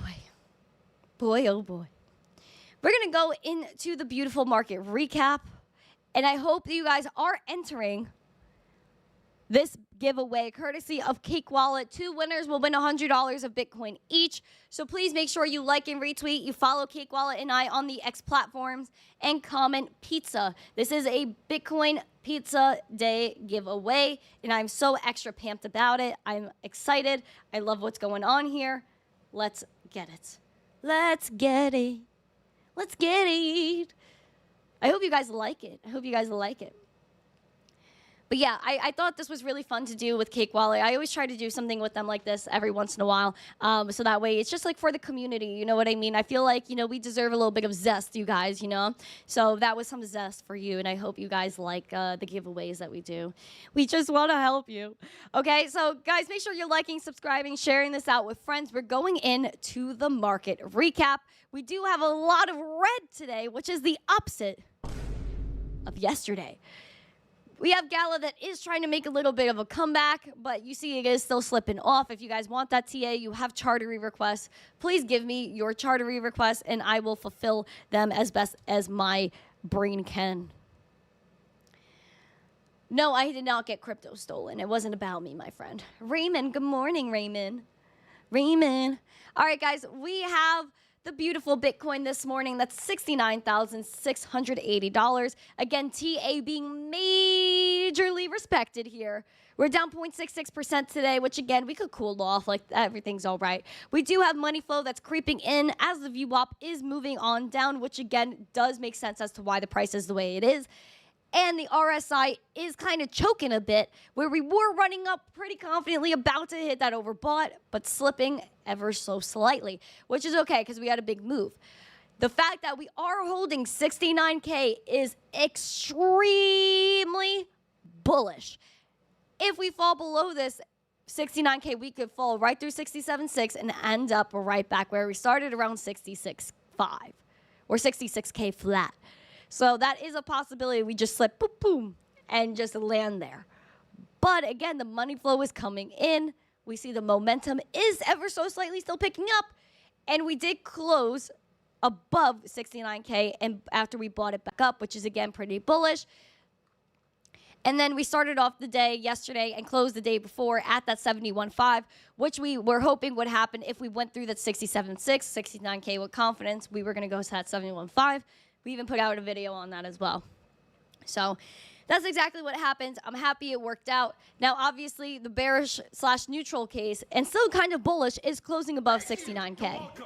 Boy, oh, boy. We're going to go into the beautiful market recap, and I hope that you guys are entering this giveaway courtesy of Cake Wallet. 2 winners will win $100 of Bitcoin each. So please make sure you like and retweet. You follow Cake Wallet and I on the X platforms and comment pizza. This is a Bitcoin Pizza Day giveaway, and I'm so extra pumped about it. I'm excited. I love what's going on here. Let's get it. Let's get it. Let's get it. I hope you guys like it. I hope you guys like it. But yeah, I thought this was really fun to do with Cake Wallet. I always try to do something with them like this every once in a while. So that way, it's just like for the community, you know what I mean? I feel like, you know, we deserve a little bit of zest, you guys, you know? So that was some zest for you, and I hope you guys like the giveaways that we do. We just want to help you. Okay, so guys, make sure you're liking, subscribing, sharing this out with friends. We're going into the market recap. We do have a lot of red today, which is the opposite of yesterday. We have Gala that is trying to make a little bit of a comeback, but you see it is still slipping off. If you guys want that TA, you have chartery requests, please give me your chartery requests, and I will fulfill them as best as my brain can. No, I did not get crypto stolen. It wasn't about me, my friend. Raymond, good morning, Raymond. Raymond. All right, guys, we have the beautiful Bitcoin this morning. That's $69,680. Again, TA being majorly respected here. We're down 0.66% today, which again, we could cool off, like everything's all right. We do have money flow that's creeping in as the VWAP is moving on down, which again, does make sense as to why the price is the way it is. And the RSI is kind of choking a bit, where we were running up pretty confidently, about to hit that overbought, but slipping ever so slightly, which is okay because we had a big move. The fact that we are holding 69K is extremely bullish. If we fall below this 69K, we could fall right through 67.6 and end up right back where we started, around 66.5 or 66K flat. So that is a possibility. We just slip, boom, boom, and just land there. But again, the money flow is coming in. We see the momentum is ever so slightly still picking up. And we did close above 69K and after we bought it back up, which is, again, pretty bullish. And then we started off the day yesterday and closed the day before at that 71.5, which we were hoping would happen if we went through that 67.6, 69K with confidence. We were going to go to that 71.5. We even put out a video on that as well. So that's exactly what happened. I'm happy it worked out. Now, obviously, the bearish / neutral case, and still kind of bullish, is closing above 69K. Thank you.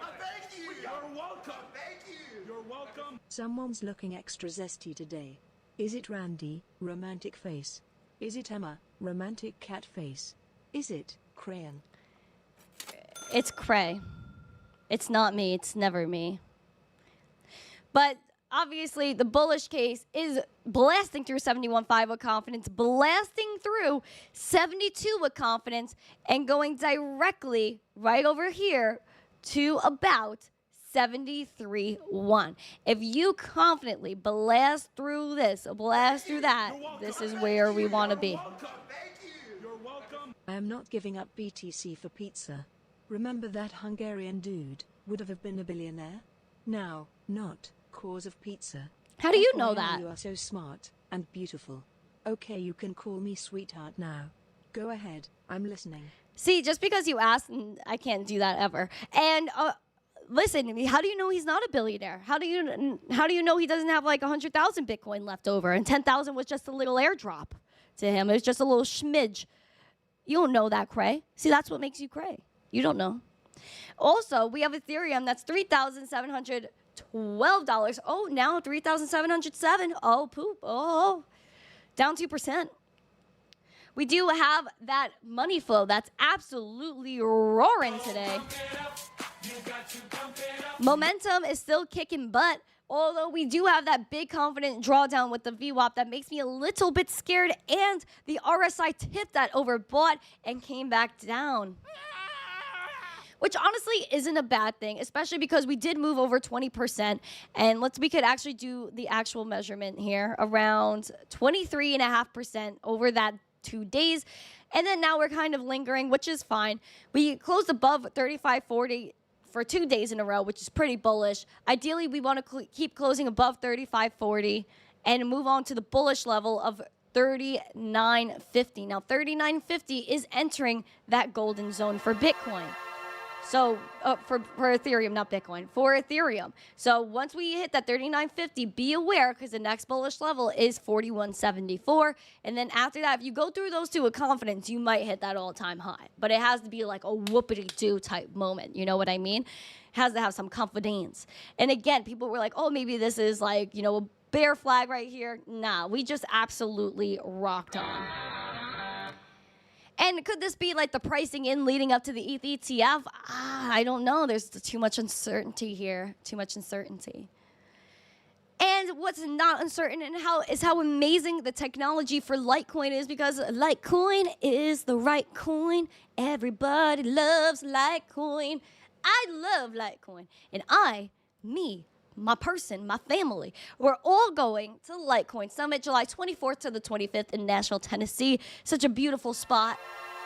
You're welcome. Thank you. You're welcome. Someone's looking extra zesty today. Is it Randy, romantic face? Is it Emma, romantic cat face? Is it Crayon? It's Cray. It's not me. It's never me. But obviously, the bullish case is blasting through 71.5 with confidence, blasting through 72 with confidence, and going directly right over here to about 73.1. If you confidently blast through this, blast through that, this is where we want to be. I am not giving up BTC for pizza. Remember that Hungarian dude would have been a billionaire? Now, not cause of pizza. How do you know FYI, that? You are so smart and beautiful. Okay, you can call me sweetheart now. Go ahead, I'm listening. See, just because you asked, I can't do that ever. And listen, how do you know he's not a billionaire? How do you know he doesn't have like 100,000 Bitcoin left over and 10,000 was just a little airdrop to him? It was just a little schmidge. You don't know that, Cray. See, that's what makes you Cray. You don't know. Also, we have Ethereum that's $3,712. Oh, now $3,707. Oh, poop. Oh, down 2%. We do have that money flow that's absolutely roaring today. Momentum is still kicking butt, although we do have that big confident drawdown with the VWAP that makes me a little bit scared, and the RSI tipped that overbought and came back down. Which honestly isn't a bad thing, especially because we did move over 20%. And we could actually do the actual measurement here, around 23.5% over that 2 days. And then now we're kind of lingering, which is fine. We closed above 35.40 for 2 days in a row, which is pretty bullish. Ideally, we want to keep closing above 35.40 and move on to the bullish level of 39.50. Now, 39.50 is entering that golden zone for Bitcoin. So for Ethereum, not Bitcoin, for Ethereum. So once we hit that 39.50, be aware because the next bullish level is 41.74. And then after that, if you go through those two with confidence, you might hit that all-time high. But it has to be like a whoopity-doo type moment. You know what I mean? It has to have some confidence. And again, people were like, oh, maybe this is like, you know, a bear flag right here. Nah, we just absolutely rocked on. And could this be like the pricing in leading up to the ETH ETF? I don't know. There's too much uncertainty here. Too much uncertainty. And what's not uncertain is how amazing the technology for Litecoin is, because Litecoin is the right coin. Everybody loves Litecoin. I love Litecoin. And my person, my family, we're all going to Litecoin Summit July 24th to the 25th in Nashville, Tennessee. Such a beautiful spot.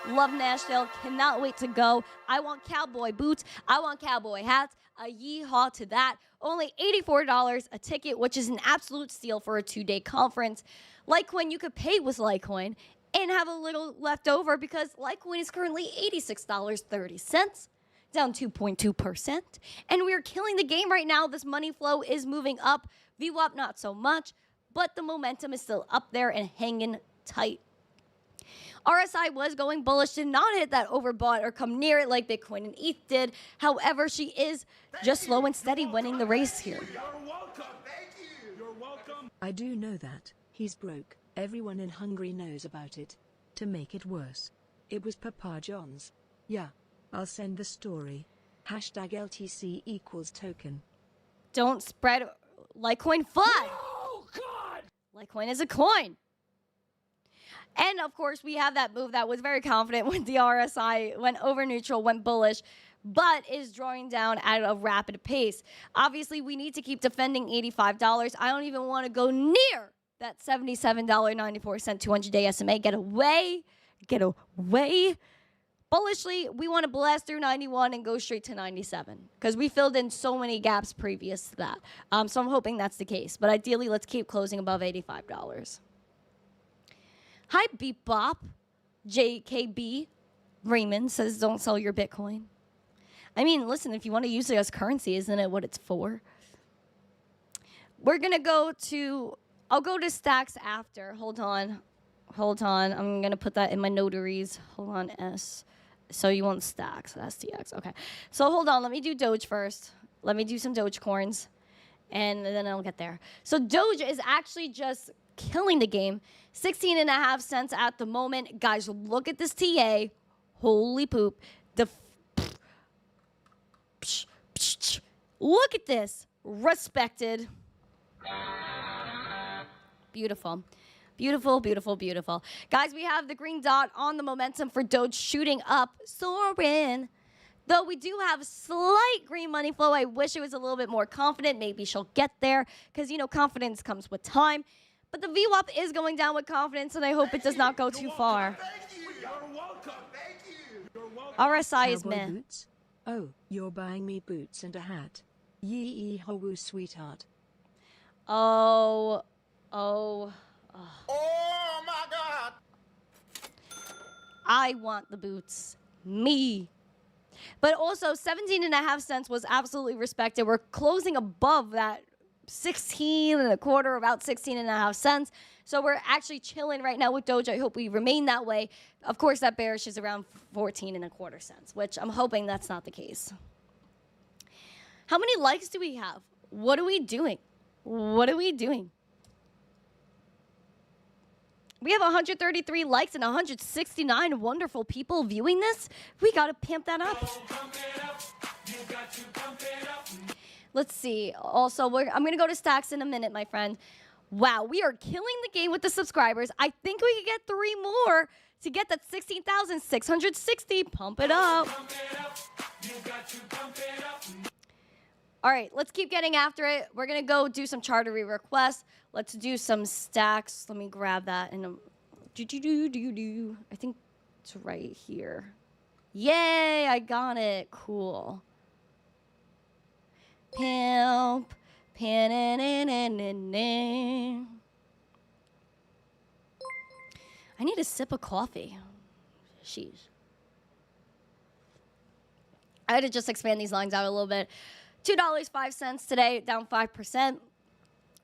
Love Nashville. Cannot wait to go. I want cowboy boots. I want cowboy hats. A yeehaw to that. Only $84 a ticket, which is an absolute steal for a 2-day conference. Litecoin, you could pay with Litecoin and have a little left over because Litecoin is currently $86.30. Down 2.2%. And we're killing the game right now. This money flow is moving up. VWAP not so much, but the momentum is still up there and hanging tight. RSI was going bullish, did not hit that overbought or come near it like Bitcoin and ETH did. However, she is just slow and steady winning the race here. You're welcome. Thank you. You're welcome. I do know that. He's broke. Everyone in Hungary knows about it. To make it worse, it was Papa John's. Yeah, I'll send the story. Hashtag LTC equals token. Don't spread Litecoin FUD. Oh, God! Litecoin is a coin. And of course, we have that move that was very confident when the RSI went over neutral, went bullish, but is drawing down at a rapid pace. Obviously, we need to keep defending $85. I don't even want to go near that $77.94 200-day SMA. Get away. Get away. Bullishly, we want to blast through 91 and go straight to 97 because we filled in so many gaps previous to that. So I'm hoping that's the case. But ideally, let's keep closing above $85. Hi, Beep Bop. JKB Raymond says, don't sell your Bitcoin. I mean, listen, if you want to use it as currency, isn't it what it's for? We're going to go to, I'll go to stacks after. Hold on. I'm going to put that in my notaries. Hold on, S. So you want stacks, STX. Okay. So hold on. Let me do Doge first. Let me do some Dogecoins. And then I'll get there. So Doge is actually just killing the game. 16.5 cents at the moment. Guys, look at this TA. Holy poop. Look at this. Respected. Beautiful. Beautiful, beautiful, beautiful. Guys, we have the green dot on the momentum for Doge shooting up, soaring. Though we do have slight green money flow. I wish it was a little bit more confident. Maybe she'll get there because, you know, confidence comes with time. But the VWAP is going down with confidence, and I hope it does not go too far. Thank you. You're welcome. Thank you. You're welcome. RSI is Cowboy meh. boots? Oh, you're buying me boots and a hat. Yee ho woo, sweetheart. Oh my God. I want the boots. Me. But also, 17.5 cents was absolutely respected. We're closing above that 16.25, about 16.5 cents. So we're actually chilling right now with Doge. I hope we remain that way. Of course, that bearish is around 14.25 cents, which I'm hoping that's not the case. How many likes do we have? What are we doing? What are we doing? We have 133 likes and 169 wonderful people viewing this. We got to pimp that up. Let's see. Also, I'm going to go to stacks in a minute, my friend. Wow, we are killing the game with the subscribers. I think we could get 3 more to get that 16,660. Pump it up. All right, let's keep getting after it. We're going to go do some chartery requests. Let's do some stacks. Let me grab that. And I think it's right here. Yay, I got it. Cool. Pimp. I need a sip of coffee. Sheesh. I had to just expand these lines out a little bit. $2.05 today, down 5%.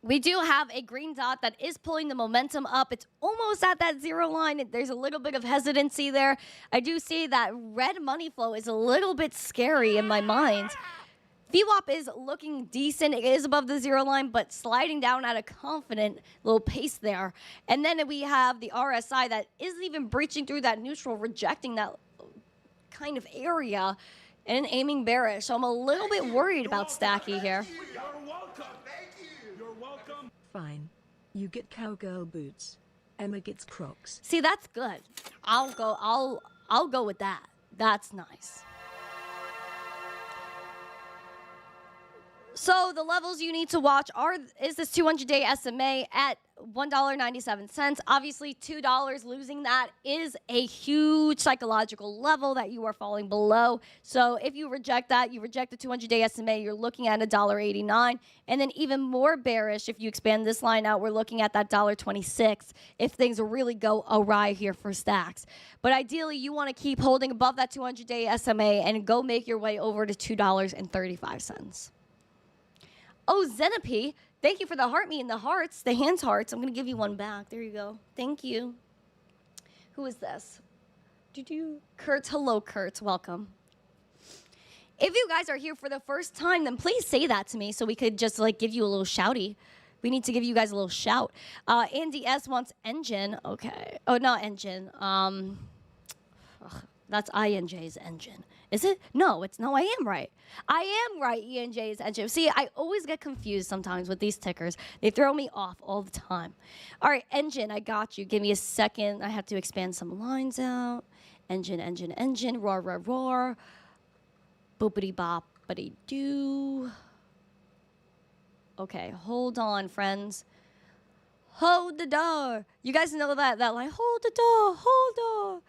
We do have a green dot that is pulling the momentum up. It's almost at that zero line. There's a little bit of hesitancy there. I do see that red money flow is a little bit scary in my mind. VWAP is looking decent. It is above the zero line, but sliding down at a confident little pace there. And then we have the RSI that isn't even breaching through that neutral, rejecting that kind of area and aiming bearish. So I'm a little bit worried about Stacky here. You're welcome. Thank you. You're welcome. Fine. You get cowgirl boots. Emma gets Crocs. See, that's good. I'll go with that. That's nice. So the levels you need to watch is this 200-day SMA at $1.97. Obviously, $2 losing that is a huge psychological level that you are falling below. So if you reject that, you reject the 200-day SMA, you're looking at $1.89. And then even more bearish, if you expand this line out, we're looking at that $1.26 if things really go awry here for stacks. But ideally, you want to keep holding above that 200-day SMA and go make your way over to $2.35. Oh, Zenepi, thank you for the heart me and the hearts, the hands hearts. I'm going to give you one back. There you go. Thank you. Who is this? Kurt. Hello, Kurt. Welcome. If you guys are here for the first time, then please say that to me so we could just like give you a little shouty. We need to give you guys a little shout. Andy S wants engine. Okay. Oh, not engine. That's INJ's engine. Is it? No, it's no, I am right. I am right, ENJ's engine. See, I always get confused sometimes with these tickers. They throw me off all the time. All right, engine, I got you. Give me a second. I have to expand some lines out. Engine, engine, engine. Roar, roar, roar. Boopity boppity doo. Okay, hold on, friends. Hold the door. You guys know that line, hold the door, hold the door.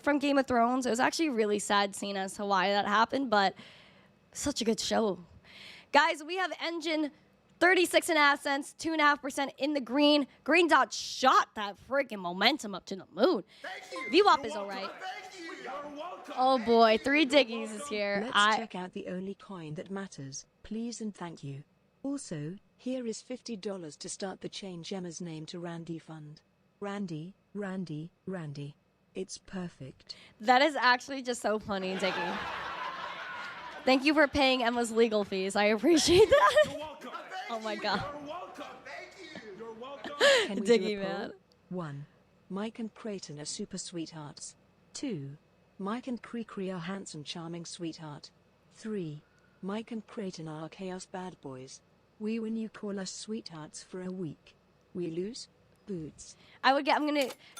From Game of Thrones. It was actually a really sad scene as to why that happened, but such a good show. Guys, we have engine 36.5 cents, 2.5% in the green. Green dot shot that freaking momentum up to the moon. VWAP is all right. Oh boy, 3 diggies is here. Let's check out the only coin that matters, please and thank you. Also, here is $50 to start the Change Emma's name to Randy Fund. Randy, Randy, Randy. It's perfect. That is actually just so funny, Diggy. Thank you for paying Emma's legal fees. I appreciate that. Oh my God. Can we Diggy, do a poll? man. 1. Mike and Creighton are super sweethearts. 2. Mike and Cree are handsome, charming sweetheart. 3. Mike and Creighton are chaos bad boys. We win, you call us sweethearts for a week. We lose? Boots.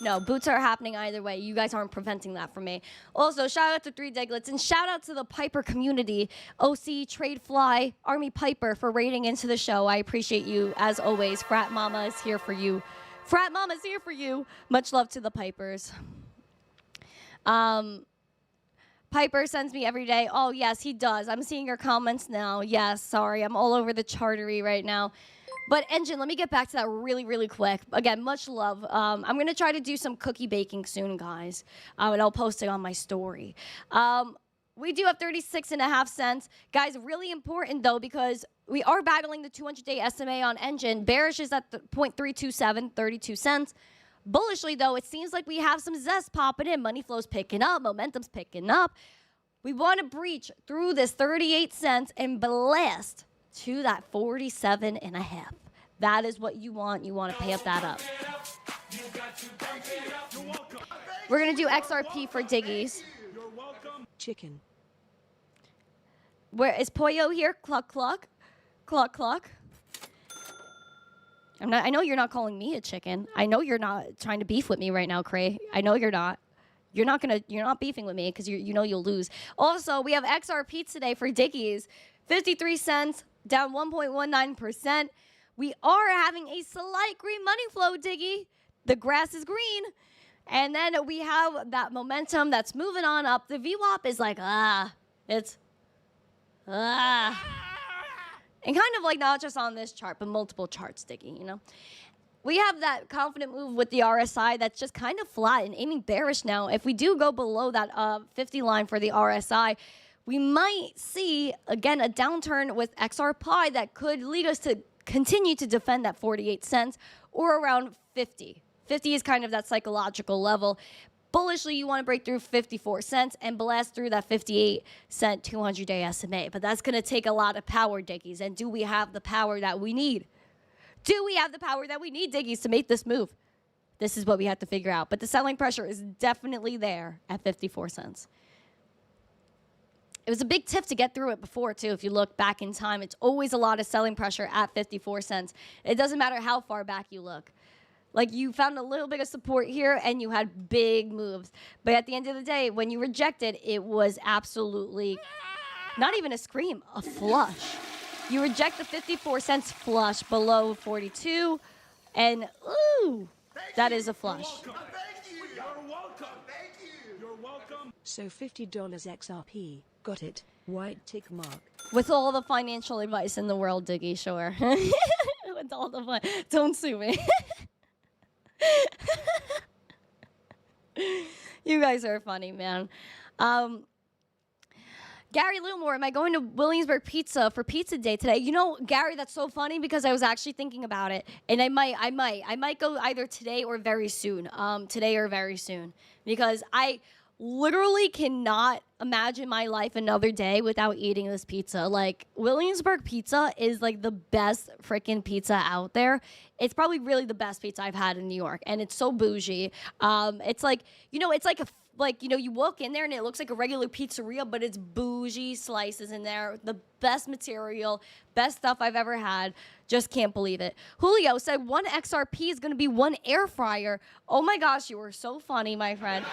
No, boots are happening either way. You guys aren't preventing that from me. Also, shout out to 3 Diglets and shout out to the Piper community. OC, Trade Fly, Army Piper for raiding into the show. I appreciate you as always. Frat Mama is here for you. Frat Mama's here for you. Much love to the Pipers. Piper sends me every day. Oh, yes, he does. I'm seeing your comments now. Yes, sorry. I'm all over the chartery right now. But engine, let me get back to that really, really quick. Again, much love. I'm going to try to do some cookie baking soon, guys. And I'll post it on my story. We do have 36.5 cents. Guys, really important, though, because we are battling the 200-day SMA on engine. Bearish is at the 0.327, 32 cents. Bullishly, though, it seems like we have some zest popping in. Money flow's picking up. Momentum's picking up. We want to breach through this 38 cents and blast to that 47.5. That is what you want. You want to pay up that up. We're going to do XRP for diggies. Chicken. Where is Poyo here? Cluck, cluck. Cluck, cluck. I know you're not calling me a chicken. I know you're not trying to beef with me right now, Cray. I know you're not. You're not beefing with me because you know you'll lose. Also, we have XRP today for diggies. 53 cents, down 1.19%. We are having a slight green money flow, Diggy. The grass is green. And then we have that momentum that's moving on up. The VWAP is like, it's. And kind of like not just on this chart, but multiple charts, Diggy, you know? We have that confident move with the RSI that's just kind of flat and aiming bearish now. If we do go below that 50 line for the RSI, we might see, again, a downturn with XRP that could lead us to continue to defend that 48 cents or around 50. 50 is kind of that psychological level. Bullishly, you want to break through 54 cents and blast through that 58 cent 200-day SMA. But that's going to take a lot of power, Diggies. And do we have the power that we need? Do we have the power that we need, Diggies, to make this move? This is what we have to figure out. But the selling pressure is definitely there at 54 cents. It was a big tip to get through it before, too. If you look back in time, it's always a lot of selling pressure at 54 cents. It doesn't matter how far back you look. Like, you found a little bit of support here, and you had big moves. But at the end of the day, when you rejected, it was absolutely not even a scream, a flush. You reject the 54 cents flush below 42, and ooh, that is a flush. You're welcome. Thank you. You're welcome. So $50 XRP. Got it. White tick mark. With all the financial advice in the world, Diggy, sure. With all the don't sue me. You guys are funny, man. Gary Littlemore, am I going to Williamsburg Pizza for Pizza Day today? You know, Gary, that's so funny because I was actually thinking about it, and I might go either today or very soon. Today or very soon, because literally cannot imagine my life another day without eating this pizza. Like, Williamsburg pizza is like the best freaking pizza out there. It's probably really the best pizza I've had in New York, and it's so bougie. It's like, it's like you walk in there and it looks like a regular pizzeria, but it's bougie slices in there. The best material, best stuff I've ever had. Just can't believe it. Julio said 1 XRP is going to be 1 air fryer. Oh my gosh, you were so funny, my friend.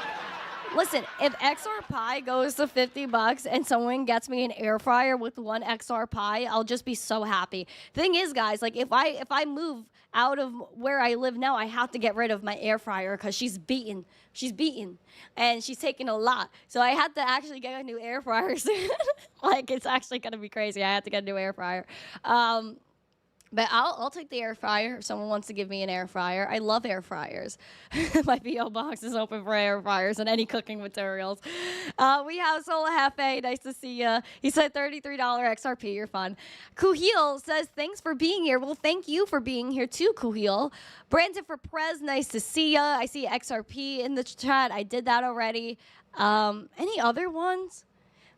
Listen, if XR Pie goes to $50 and someone gets me an air fryer with 1 XR Pie, I'll just be so happy. Thing is, guys, like if I move out of where I live now, I have to get rid of my air fryer because she's beaten. She's beaten, and she's taking a lot. So I had to actually get a new air fryer soon. Like, it's actually gonna be crazy. I have to get a new air fryer. But I'll take the air fryer if someone wants to give me an air fryer. I love air fryers. My P.O. box is open for air fryers and any cooking materials. We have Sola Hefe. Nice to see you. He said $33 XRP. You're fun. Kuhil says, thanks for being here. Well, thank you for being here too, Kuhil. Brandon for Prez. Nice to see you. I see XRP in the chat. I did that already. Any other ones?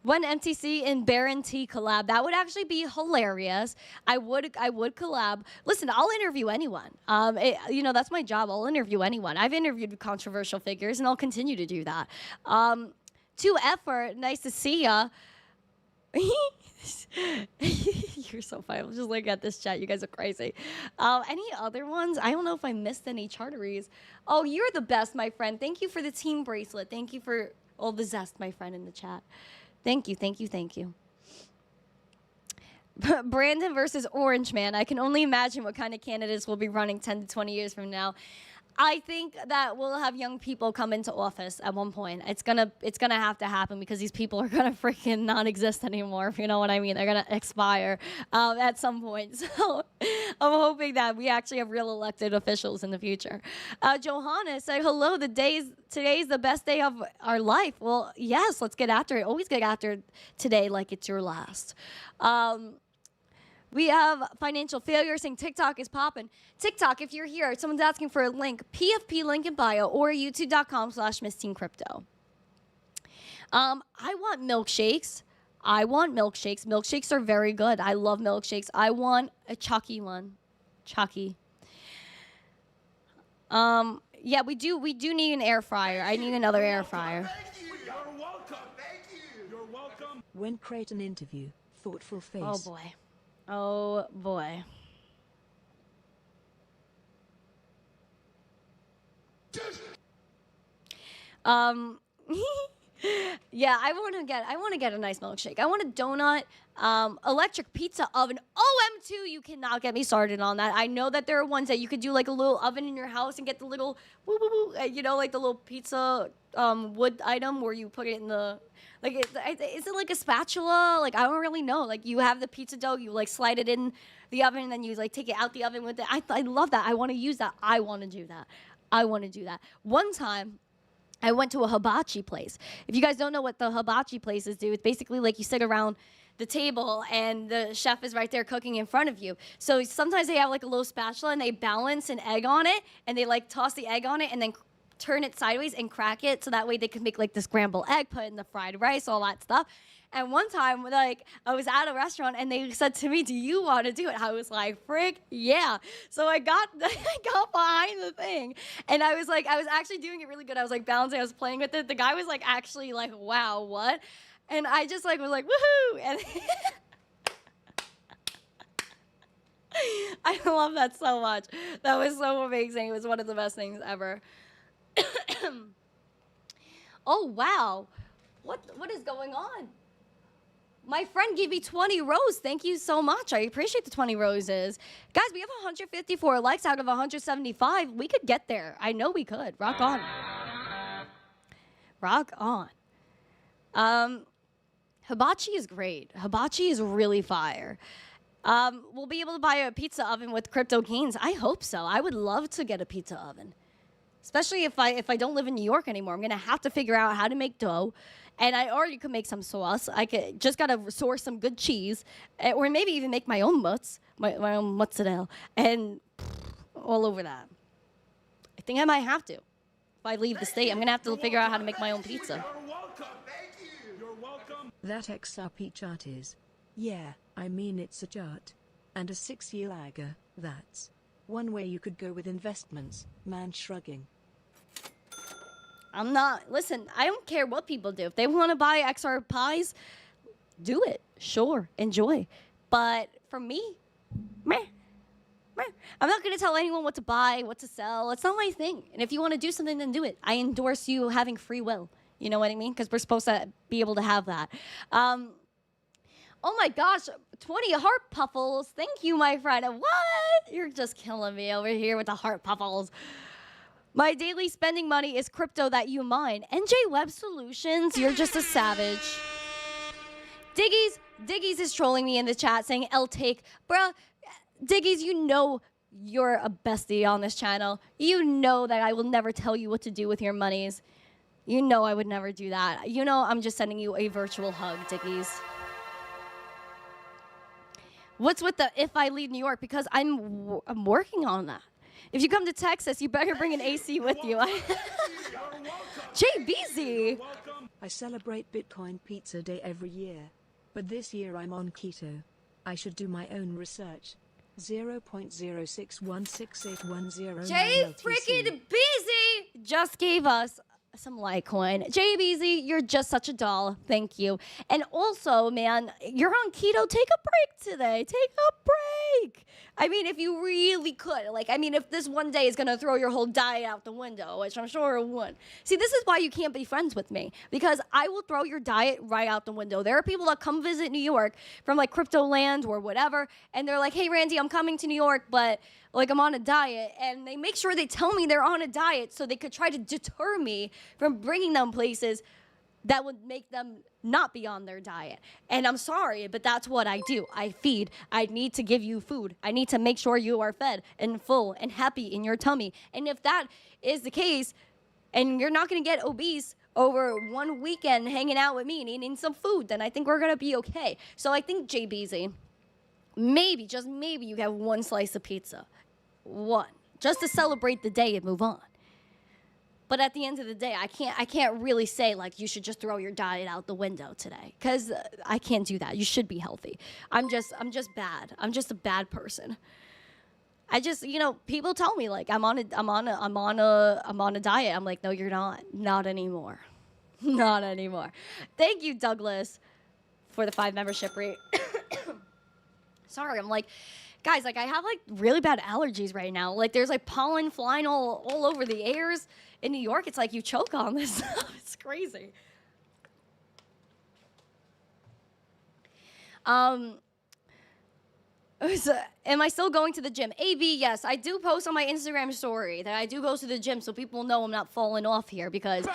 When MTC and Baron T collab, that would actually be hilarious. I would collab. Listen, I'll interview anyone. That's my job. I'll interview anyone. I've interviewed controversial figures, and I'll continue to do that. To Effort, nice to see ya. You're so funny. I'm just looking at this chat. You guys are crazy. Any other ones? I don't know if I missed any charteries. Oh, you're the best, my friend. Thank you for the team bracelet. Thank you for all the zest, my friend, in the chat. Thank you, thank you, thank you. Brandon versus Orange Man. I can only imagine what kind of candidates will be running 10 to 20 years from now. I think that we'll have young people come into office at one point. It's gonna have to happen because these people are gonna freaking non-exist anymore, if you know what I mean. They're gonna expire at some point. So I'm hoping that we actually have real elected officials in the future. Johanna said, hello, today's the best day of our life. Well, yes, let's get after it. Always get after today like it's your last. We have Financial Failure saying TikTok is popping. TikTok, if you're here, someone's asking for a link. PFP link in bio or youtube.com/missteencrypto. I want milkshakes. Milkshakes are very good. I love milkshakes. I want a Chucky one. Chucky. Yeah, we do need an air fryer. I need another air fryer. Thank you. You're welcome. Thank you. You're welcome. When Creighton interview, thoughtful face. Oh boy. Oh boy. Yeah, I want to get a nice milkshake. I want a donut, electric pizza oven. OM2, you cannot get me started on that. I know that there are ones that you could do like a little oven in your house and get the little like the little pizza wood item where you put it in the is it like a spatula? Like, I don't really know. Like, you have the pizza dough, you like slide it in the oven, and then you like take it out the oven with it. I love that. I want to use that. I want to do that. One time, I went to a hibachi place. If you guys don't know what the hibachi places do, it's basically like you sit around the table and the chef is right there cooking in front of you. So sometimes they have like a little spatula and they balance an egg on it and they like toss the egg on it and then turn it sideways and crack it so that way they can make like the scrambled egg, put in the fried rice, all that stuff. And one time, like, I was at a restaurant and they said to me, do you want to do it? I was like, frick, yeah. So I got behind the thing and I was actually doing it really good. I was like balancing, I was playing with it. The guy was like actually like, wow, what? And I just like was like, woohoo. And I love that so much. That was so amazing. It was one of the best things ever. Oh, wow. What is going on? My friend gave me 20 roses. Thank you so much. I appreciate the 20 roses. Guys, we have 154 likes out of 175. We could get there. I know we could. Rock on. Rock on. Hibachi is great. Hibachi is really fire. We'll be able to buy a pizza oven with crypto gains. I hope so. I would love to get a pizza oven. Especially if I don't live in New York anymore. I'm going to have to figure out how to make dough. And I already could make some sauce. I just got to source some good cheese. Or maybe even make my own mutz. My own mozzarella. And all over that. I think I might have to. If I leave the state, I'm gonna have to figure out how to make my own pizza. You're welcome. Thank you. You're welcome. That XRP chart is. Yeah, I mean it's a chart. And a 6-year lagger, that's. One way you could go with investments, man shrugging. I'm not, listen, I don't care what people do. If they want to buy XR pies, do it. Sure, enjoy. But for me, meh. I'm not going to tell anyone what to buy, what to sell. It's not my thing. And if you want to do something, then do it. I endorse you having free will. You know what I mean? Because we're supposed to be able to have that. Oh my gosh, 20 heart puffles. Thank you, my friend. What? You're just killing me over here with the heart puffles. My daily spending money is crypto that you mine. NJ Web Solutions, you're just a savage. Diggies is trolling me in the chat saying, L-take. Bruh, Diggies, you know you're a bestie on this channel. You know that I will never tell you what to do with your monies. You know I would never do that. You know I'm just sending you a virtual hug, Diggies. What's with the if I leave New York? Because I'm working on that. If you come to Texas, you better bring an AC with you. JBZ. I celebrate Bitcoin Pizza Day every year. But this year I'm on keto. I should do my own research. 0.06168109 Jay freaking Beezy just gave us some Litecoin. JBZ, you're just such a doll. Thank you. And also, man, you're on keto. Take a break today. Take a break. I mean, if you really could. Like, I mean, if this one day is going to throw your whole diet out the window, which I'm sure it would. See, this is why you can't be friends with me. Because I will throw your diet right out the window. There are people that come visit New York from, like, crypto land or whatever. And they're like, hey, Randy, I'm coming to New York, but, like, I'm on a diet. And they make sure they tell me they're on a diet so they could try to deter me from bringing them places that would make them not be on their diet. And I'm sorry, but that's what I do. I feed. I need to give you food. I need to make sure you are fed and full and happy in your tummy. And if that is the case, and you're not going to get obese over one weekend hanging out with me and eating some food, then I think we're going to be okay. So I think, JBZ, maybe, just maybe you have one slice of pizza. One. Just to celebrate the day and move on. But at the end of the day, I can't really say, like, you should just throw your diet out the window today, because I can't do that. You should be healthy. I'm just bad. I'm just a bad person. I just, you know, people tell me, like, I'm on a diet. I'm like, no, you're not. Not anymore. Not anymore. Thank you, Douglas, for the 5 membership rate. Sorry, I'm like, guys, like, I have, like, really bad allergies right now. Like, there's, like, pollen flying all over the airs. In New York, it's like you choke on this stuff. It's crazy. Am I still going to the gym? AB, yes. I do post on my Instagram story that I do go to the gym so people know I'm not falling off here because...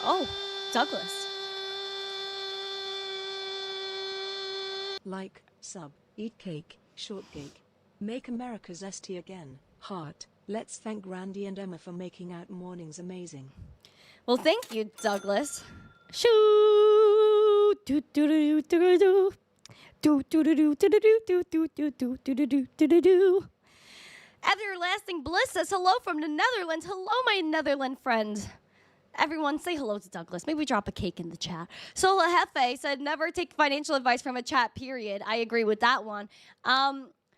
Oh, Douglas. Like, sub, eat cake, shortcake. Make America zesty again. Heart. Let's thank Randy and Emma for making out mornings amazing. Well, thank you, Douglas. Shoo. Do do do do do do do do do do do do do do do do do. Everlasting Bliss says hello from the Netherlands. Hello, my Netherland friend. Everyone say hello to Douglas. Maybe drop a cake in the chat. Sola Hefe said never take financial advice from a chat, period. I agree with that one.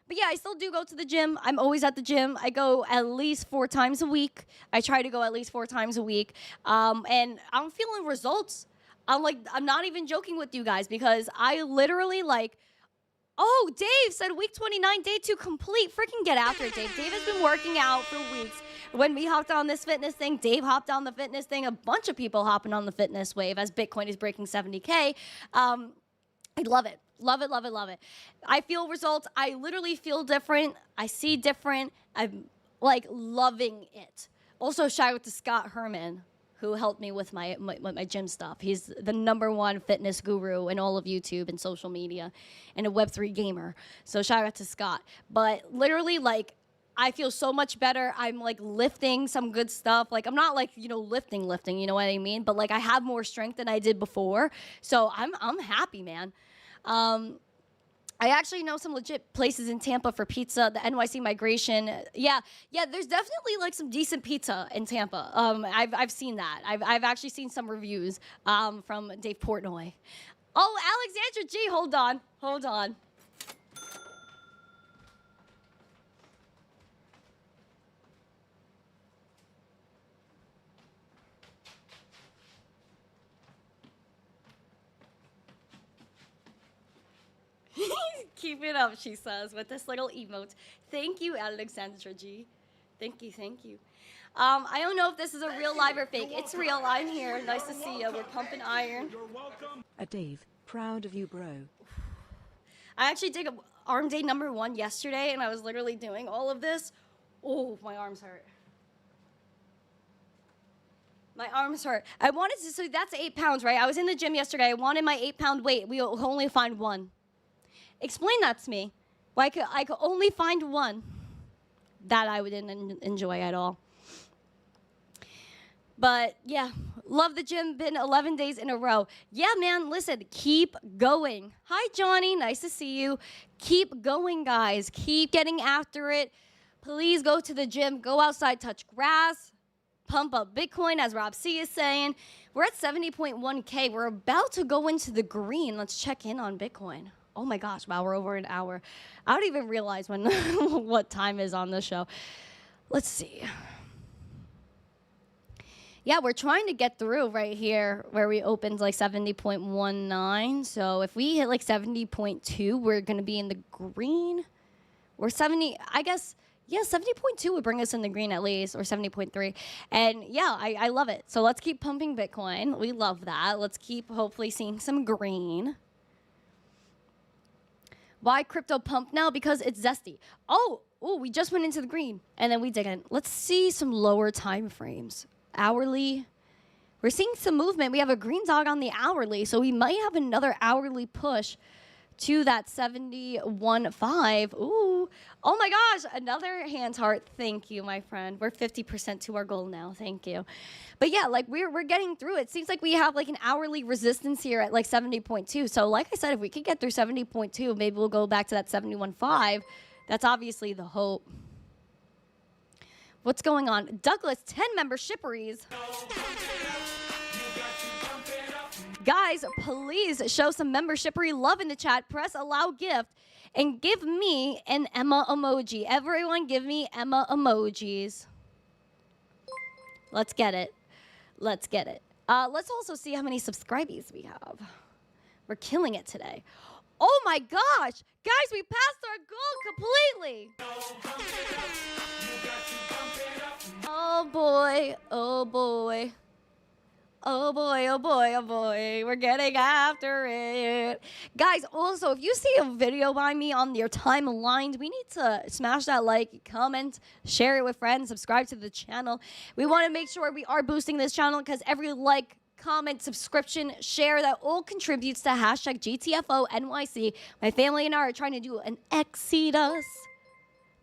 But yeah, I still do go to the gym. I'm always at the gym. I go at least 4 times a week. I try to go at least 4 times a week. And I'm feeling results. I'm not even joking with you guys because I literally oh, Dave said week 29, day 2 complete. Freaking get after it, Dave. Dave has been working out for weeks. When we hopped on this fitness thing, Dave hopped on the fitness thing. A bunch of people hopping on the fitness wave as Bitcoin is breaking 70K. I love it. Love it, love it, love it. I feel results. I literally feel different. I see different. I'm, like, loving it. Also, shout out to Scott Herman, who helped me with my gym stuff. He's the #1 fitness guru in all of YouTube and social media and a Web3 gamer. So shout out to Scott. But literally, like, I feel so much better. I'm, like, lifting some good stuff. Like, I'm not, like, you know, lifting, you know what I mean? But, like, I have more strength than I did before. So I'm happy, man. I I actually know some legit places in Tampa for pizza. The NYC migration, yeah, there's definitely like some decent pizza in Tampa. I've seen that. I've actually seen some reviews from Dave Portnoy. Oh, Alexandra G, hold on. Keep it up, she says, with this little emote. Thank you, Alexandra G. Thank you. I don't know if this is a real live or fake. It's real. I'm here. Nice to see you. We're pumping iron. Dave, proud of you, bro. I actually did arm day number 1 yesterday, and I was literally doing all of this. Oh, my arms hurt. My arms hurt. I wanted to, so that's 8 pounds, right? I was in the gym yesterday. I wanted my 8-pound weight. We only find 1. Explain that to me. Why I could only find 1. That I didn't enjoy at all. But yeah, love the gym. Been 11 days in a row. Yeah, man, listen, keep going. Hi, Johnny. Nice to see you. Keep going, guys. Keep getting after it. Please go to the gym. Go outside, touch grass. Pump up Bitcoin, as Rob C is saying. We're at 70.1K. We're about to go into the green. Let's check in on Bitcoin. Oh my gosh, wow, we're over an hour. I don't even realize when what time is on the show. Let's see. Yeah, we're trying to get through right here where we opened like 70.19. So if we hit like 70.2, we're going to be in the green. We're 70, I guess, yeah, 70.2 would bring us in the green at least, or 70.3. And yeah, I love it. So let's keep pumping Bitcoin. We love that. Let's keep hopefully seeing some green. Why crypto pump now? Because it's zesty. Oh, we just went into the green, and then we didn't. Let's see some lower time frames. Hourly. We're seeing some movement. We have a green dog on the hourly, so we might have another hourly push to that 71.5. Ooh. Oh my gosh, another hands heart. Thank you, my friend. We're 50% to our goal now. Thank you. But yeah, like we're getting through it. Seems like we have like an hourly resistance here at like 70.2. So like I said, if we could get through 70.2, maybe we'll go back to that 71.5. That's obviously the hope. What's going on? Douglas, 10 membershipperies. Guys, please show some membershippery love in the chat. Press allow gift and give me an Emma emoji. Everyone give me Emma emojis. Let's get it. Let's get it. Let's also see how many subscribers we have. We're killing it today. Oh my gosh. Guys, we passed our goal completely. Oh boy. Oh boy. Oh boy, oh boy, oh boy, we're getting after it. Guys, also, if you see a video by me on your timeline, we need to smash that like, comment, share it with friends, subscribe to the channel. We want to make sure we are boosting this channel because every like, comment, subscription, share, that all contributes to hashtag GTFONYC. My family and I are trying to do an Exodus.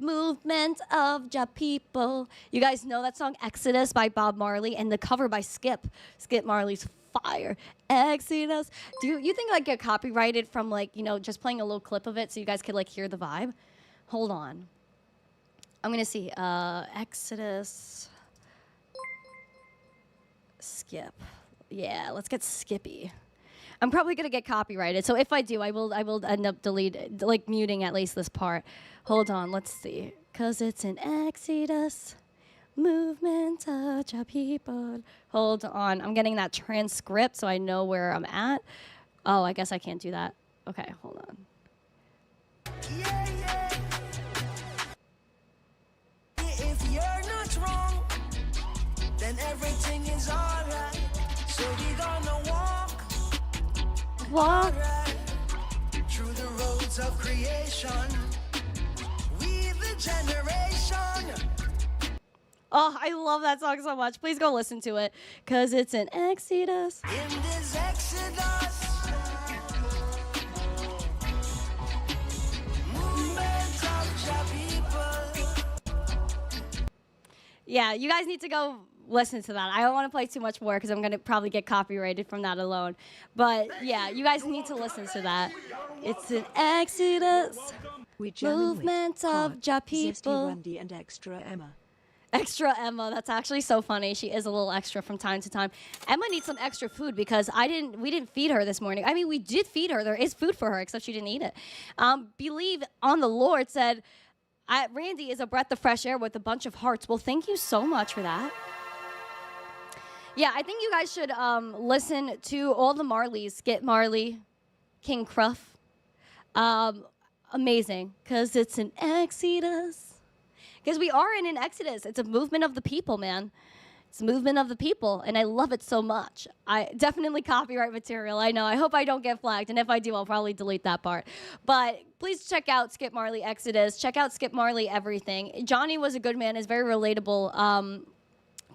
Movement of Ja people. You guys know that song Exodus by Bob Marley and the cover by Skip Marley's fire. Exodus. Do you think I'd get copyrighted from like, you know, just playing a little clip of it so you guys could like hear the vibe? Hold on. I'm gonna see. Exodus. Skip. Yeah, let's get Skippy. I'm probably gonna get copyrighted, so if I do, I will end up muting at least this part. Hold on, let's see. 'Cause it's an Exodus movement of Ja people. Hold on, I'm getting that transcript so I know where I'm at. Oh, I guess I can't do that. Okay, hold on. Yeah, yeah. If you're not wrong, then everything is alright. So we gonna walk right through the roads of creation. We the generation. Oh, I love that song so much. Please go listen to it, 'cause it's an Exodus. In this Exodus, movement of Ja people. Yeah, you guys need to go listen to that. I don't want to play too much more because I'm going to probably get copyrighted from that alone. But yeah, you guys need to listen to that. It's an exodus, We jamming movement with of Hot, ja Zesty people. Randy and Extra Emma. Extra Emma, that's actually so funny. She is a little extra from time to time. Emma needs some extra food because we didn't feed her this morning. I mean, we did feed her. There is food for her, except she didn't eat it. Believe on the Lord said, Randy is a breath of fresh air with a bunch of hearts. Well, thank you so much for that. Yeah, I think you guys should listen to all the Marleys. Skip Marley, King Cruff. Amazing, because it's an exodus. Because we are in an exodus. It's a movement of the people, man. It's a movement of the people, and I love it so much. I definitely copyright material, I know. I hope I don't get flagged, and if I do, I'll probably delete that part. But please check out Skip Marley Exodus. Check out Skip Marley Everything. Johnny was a good man. Is very relatable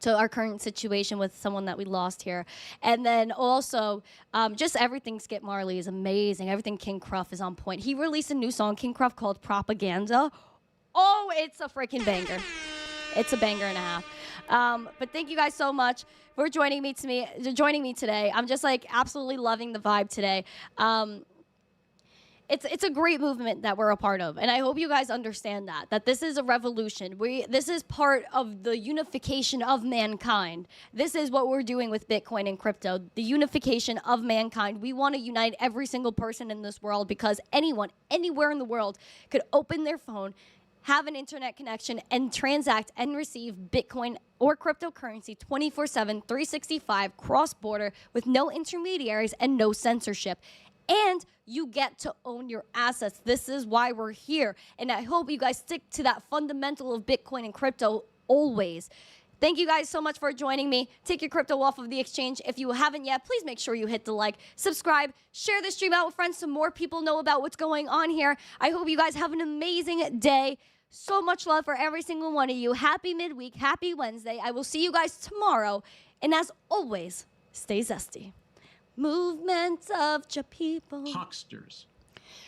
to our current situation with someone that we lost here. And then also, just everything Skip Marley is amazing. Everything King Cruff is on point. He released a new song, King Cruff, called Propaganda. Oh, it's a freaking banger. It's a banger and a half. But thank you guys so much for joining me today. I'm just like absolutely loving the vibe today. It's a great movement that we're a part of, and I hope you guys understand that this is a revolution. This is part of the unification of mankind. This is what we're doing with Bitcoin and crypto, the unification of mankind. We want to unite every single person in this world because anyone, anywhere in the world could open their phone, have an internet connection, and transact and receive Bitcoin or cryptocurrency 24/7, 365, cross-border with no intermediaries and no censorship. And you get to own your assets. This is why we're here. And I hope you guys stick to that fundamental of Bitcoin and crypto always. Thank you guys so much for joining me. Take your crypto off of the exchange. If you haven't yet, please make sure you hit the like, subscribe, share this stream out with friends so more people know about what's going on here. I hope you guys have an amazing day. So much love for every single one of you. Happy midweek. Happy Wednesday. I will see you guys tomorrow. And as always, stay zesty. Movement of ja people. Hucksters.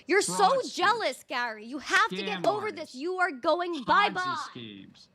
You're so fraudsters, jealous, Gary. You have to get scam over artists, this. You are going Ponzi bye-bye. schemes,